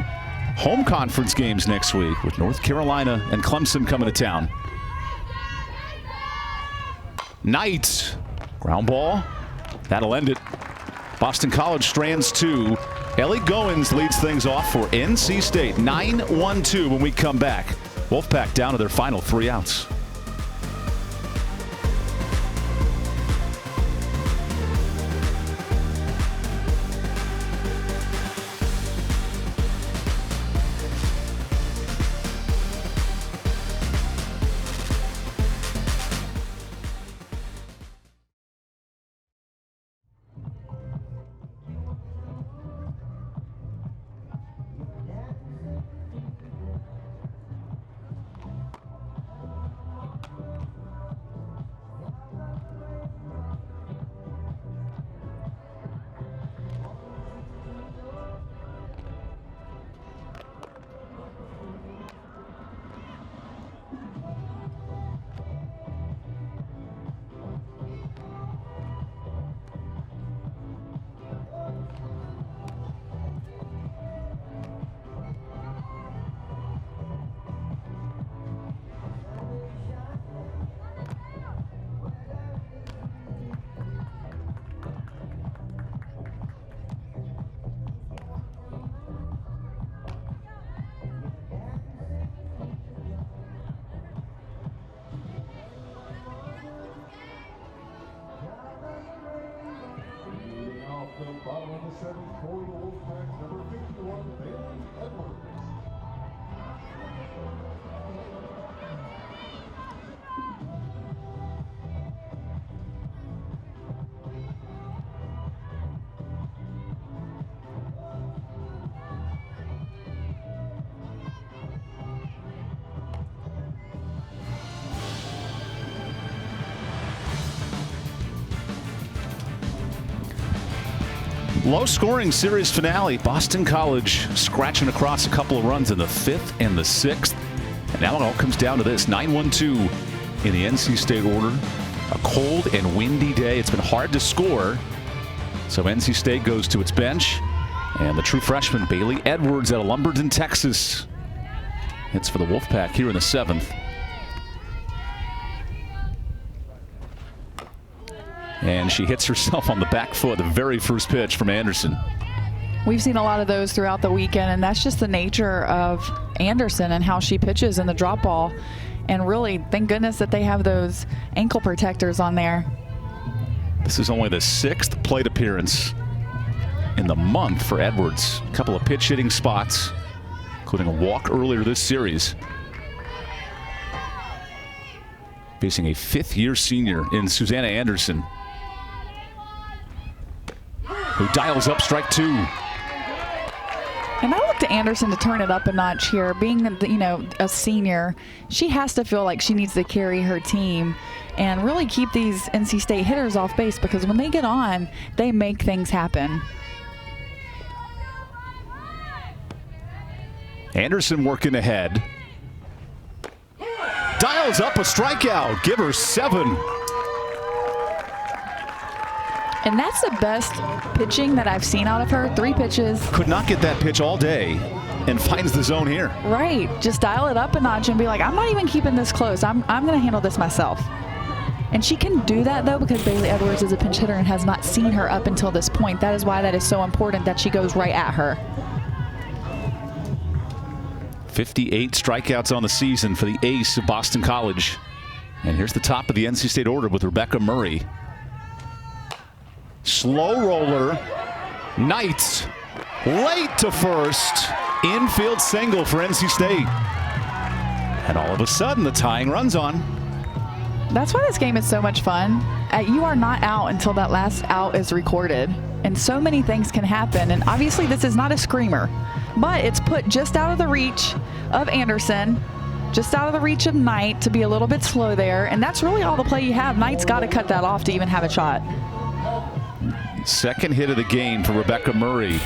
home conference games next week with North Carolina and Clemson coming to town. Knight, ground ball. That'll end it. Boston College strands 2. Ellie Goins leads things off for NC State. 9-1-2 when we come back. Wolfpack down to their final 3 outs. Low-scoring series finale. Boston College scratching across a couple of runs in the 5th and the 6th. And now it all comes down to this. 9-1-2 in the NC State order. A cold and windy day. It's been hard to score. So NC State goes to its bench. And the true freshman, Bailey Edwards, out of Lumberton, Texas. It's for the Wolfpack here in the 7th. And she hits herself on the back foot, the very first pitch from Anderson. We've seen a lot of those throughout the weekend, and that's just the nature of Anderson and how she pitches in the drop ball. And really, thank goodness that they have those ankle protectors on there. This is only the 6th plate appearance in the month for Edwards. A couple of pitch hitting spots, including a walk earlier this series. Facing a 5th-year senior in Susanna Anderson, who dials up strike 2. And I look to Anderson to turn it up a notch here. Being, a senior, she has to feel like she needs to carry her team and really keep these NC State hitters off base, because when they get on, they make things happen. Anderson working ahead. Dials up a strikeout. Give her 7. And that's the best pitching that I've seen out of her. 3 pitches. Could not get that pitch all day and finds the zone here. Right. Just dial it up a notch and be like, I'm not even keeping this close. I'm going to handle this myself. And she can do that, though, because Bailey Edwards is a pinch hitter and has not seen her up until this point. That is why that is so important that she goes right at her. 58 strikeouts on the season for the ace of Boston College. And here's the top of the NC State order with Rebecca Murray. Slow roller. Knights late to first. Infield single for NC State. And all of a sudden, the tying run's on. That's why this game is so much fun. You are not out until that last out is recorded. And so many things can happen. And obviously, this is not a screamer, but it's put just out of the reach of Anderson, just out of the reach of Knight to be a little bit slow there. And that's really all the play you have. Knight's got to cut that off to even have a shot. Second hit of the game for Rebecca Murray.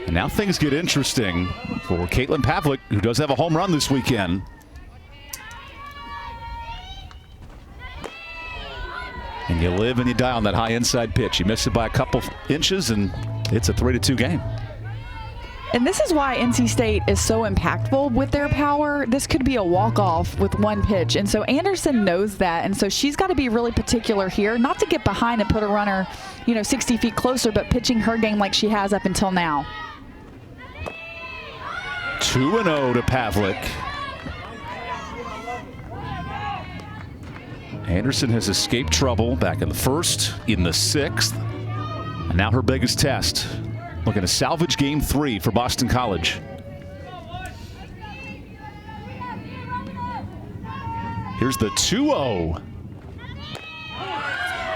And now things get interesting for Caitlin Pavlik, who does have a home run this weekend. And you live and you die on that high inside pitch. You miss it by a couple inches, and it's a 3-2 game. And this is why NC State is so impactful with their power. This could be a walk-off with one pitch. And so Anderson knows that. And so she's got to be really particular here, not to get behind and put a runner, 60 feet closer, but pitching her game like she has up until now. 2-0 to Pavlik. Anderson has escaped trouble back in the first, in the 6th. And now her biggest test. Looking to salvage game 3 for Boston College. Here's the 2-0.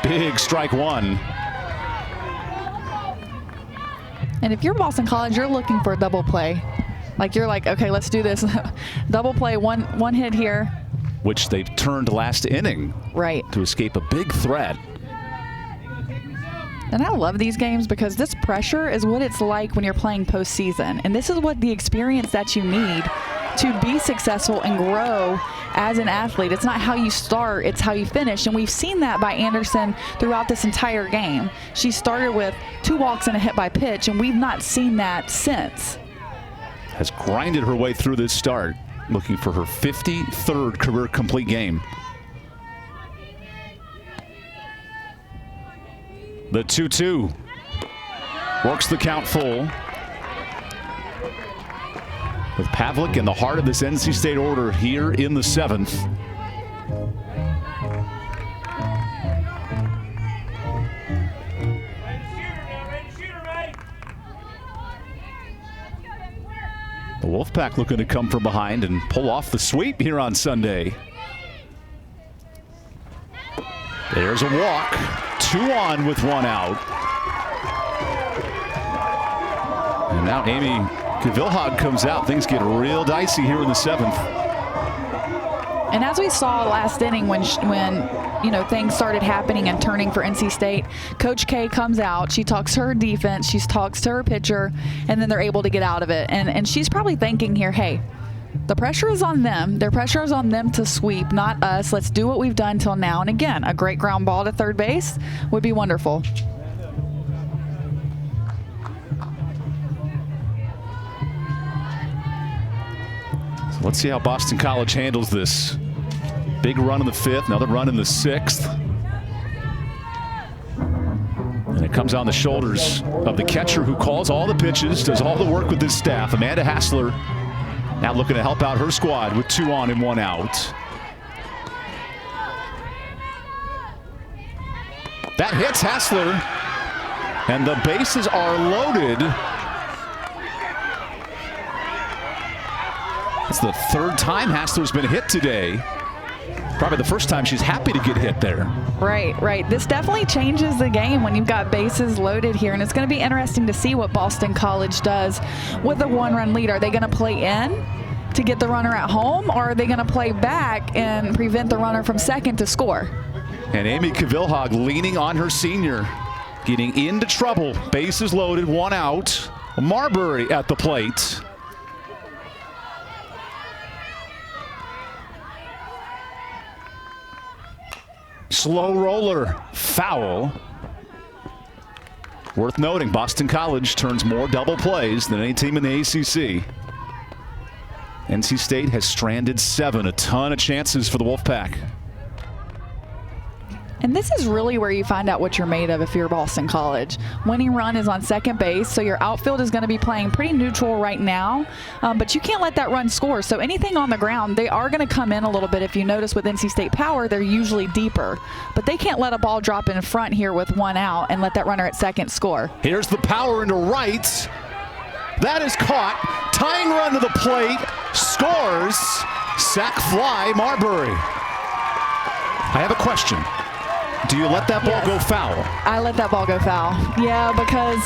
Big strike 1. And if you're Boston College, you're looking for a double play. You're like, okay, let's do this. Double play, one hit here. Which they turned last inning. Right. To escape a big threat. And I love these games because this pressure is what it's like when you're playing postseason. And this is what the experience that you need to be successful and grow as an athlete. It's not how you start, it's how you finish. And we've seen that by Anderson throughout this entire game. She started with 2 walks and a hit by pitch, and we've not seen that since. Has grinded her way through this start, looking for her 53rd career complete game. The 2-2 works the count full. With Pavlik in the heart of this NC State order here in the 7th. The Wolfpack looking to come from behind and pull off the sweep here on Sunday. There's a walk. 2 on with 1 out. And now Amy Gavilhag comes out. Things get real dicey here in the 7th. And as we saw last inning when things started happening and turning for NC State, Coach K comes out. She talks to her defense. She talks to her pitcher, and then they're able to get out of it. And she's probably thinking here, hey, the pressure is on them. Their pressure is on them to sweep, not us. Let's do what we've done till now. And again, a great ground ball to third base would be wonderful. So let's see how Boston College handles this. Big run in the 5th, another run in the 6th. And it comes on the shoulders of the catcher who calls all the pitches, does all the work with his staff, Amanda Hassler. Now looking to help out her squad with 2 on and 1 out. That hits Hassler. And the bases are loaded. It's the 3rd time Hassler's been hit today. Probably the first time she's happy to get hit there. Right. This definitely changes the game when you've got bases loaded here, and it's going to be interesting to see what Boston College does with a one-run lead. Are they going to play in to get the runner at home, or are they going to play back and prevent the runner from second to score? And Amy Cavilhag leaning on her senior, getting into trouble. Bases loaded, one out. Marbury at the plate. Slow roller, foul. Worth noting, Boston College turns more double plays than any team in the ACC. NC State has stranded 7, a ton of chances for the Wolfpack. And this is really where you find out what you're made of if you're Boston College. Winning run is on second base, so your outfield is going to be playing pretty neutral right now, but you can't let that run score. So anything on the ground, they are going to come in a little bit. If you notice with NC State Power, they're usually deeper, but they can't let a ball drop in front here with one out and let that runner at second score. Here's the power into right. That is caught. Tying run to the plate. Scores. Sac fly, Marbury. I have a question. Do you let that ball go foul? I let that ball go foul. Yeah, because,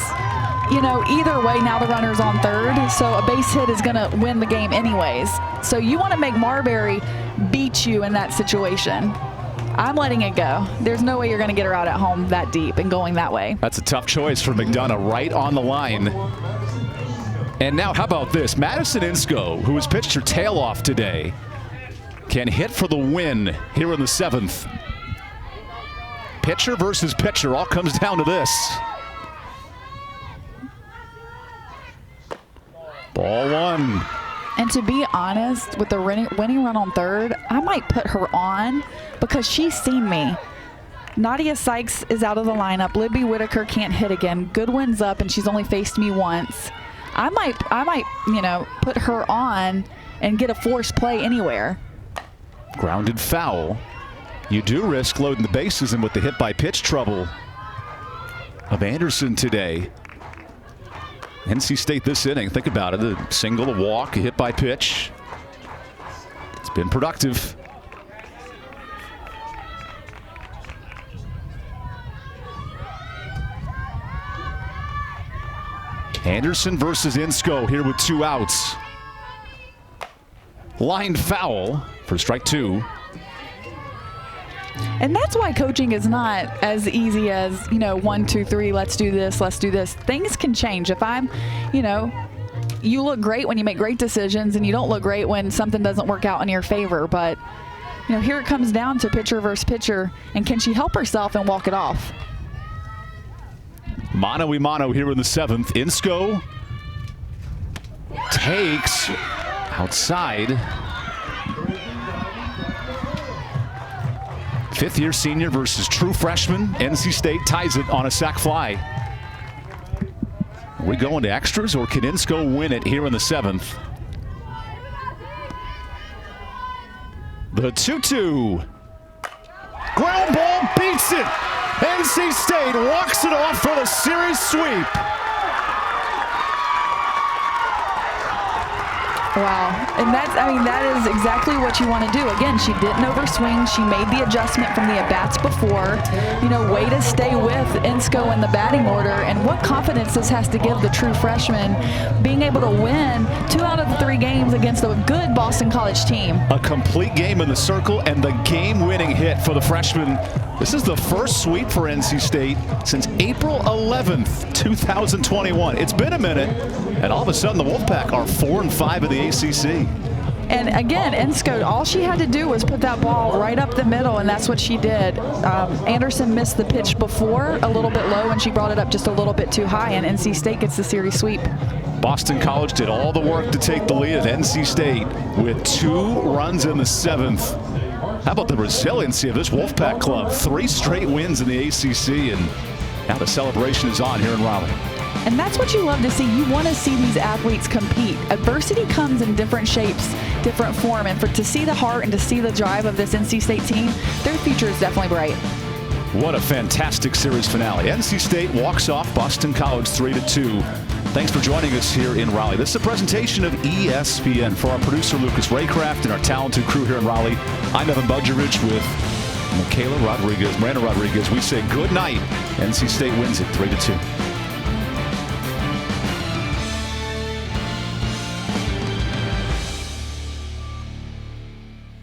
you know, either way, now the runner's on third, so a base hit is going to win the game anyways. So you want to make Marbury beat you in that situation. I'm letting it go. There's no way you're going to get her out at home that deep and going that way. That's a tough choice for McDonough, right on the line. And now how about this? Madison Insco, who has pitched her tail off today, can hit for the win here in the 7th. Pitcher versus pitcher, all comes down to this. Ball 1. And to be honest, with the winning run on third, I might put her on because she's seen me. Nadia Sykes is out of the lineup. Libby Whitaker can't hit again. Goodwin's up, and she's only faced me once. I might, you know, put her on and get a forced play anywhere. Grounded foul. You do risk loading the bases, and with the hit by pitch trouble of Anderson today. NC State this inning, think about it, a single, a walk, a hit by pitch. It's been productive. Anderson versus Insco here with 2 outs. Line foul for strike 2. And that's why coaching is not as easy as, you know, 1, 2, 3, let's do this, let's do this. Things can change. If I'm, you know, you look great when you make great decisions, and you don't look great when something doesn't work out in your favor. But, you know, here it comes down to pitcher versus pitcher, and can she help herself and walk it off? Mano a mano here in the 7th. Insco takes outside. Fifth-year senior versus true freshman. NC State ties it on a sac fly. Are we going to extras, or can Insco win it here in the 7th? The 2-2. Ground ball beats it. NC State walks it off for the series sweep. Wow. And that's, I mean, that is exactly what you want to do. Again, she didn't overswing. She made the adjustment from the at-bats before. You know, way to stay with Insco in the batting order. And what confidence this has to give the true freshman, being able to win 2 out of the 3 games against a good Boston College team. A complete game in the circle and the game-winning hit for the freshman. This is the first sweep for NC State since April 11th, 2021. It's been a minute, and all of a sudden the Wolfpack are 4-5 in the ACC. And again, Insco, all she had to do was put that ball right up the middle, and that's what she did. Anderson missed the pitch before a little bit low, and she brought it up just a little bit too high, and NC State gets the series sweep. Boston College did all the work to take the lead at NC State with 2 runs in the 7th. How about the resiliency of this Wolfpack club? 3 straight wins in the ACC, and now the celebration is on here in Raleigh. And that's what you love to see. You want to see these athletes compete. Adversity comes in different shapes, different form, and to see the heart and to see the drive of this NC State team, their future is definitely bright. What a fantastic series finale. NC State walks off Boston College 3-2. Thanks for joining us here in Raleigh. This is a presentation of ESPN. For our producer, Lucas Raycraft, and our talented crew here in Raleigh, I'm Evan Budgerich with Miranda Rodriguez. We say good night. NC State wins it 3-2.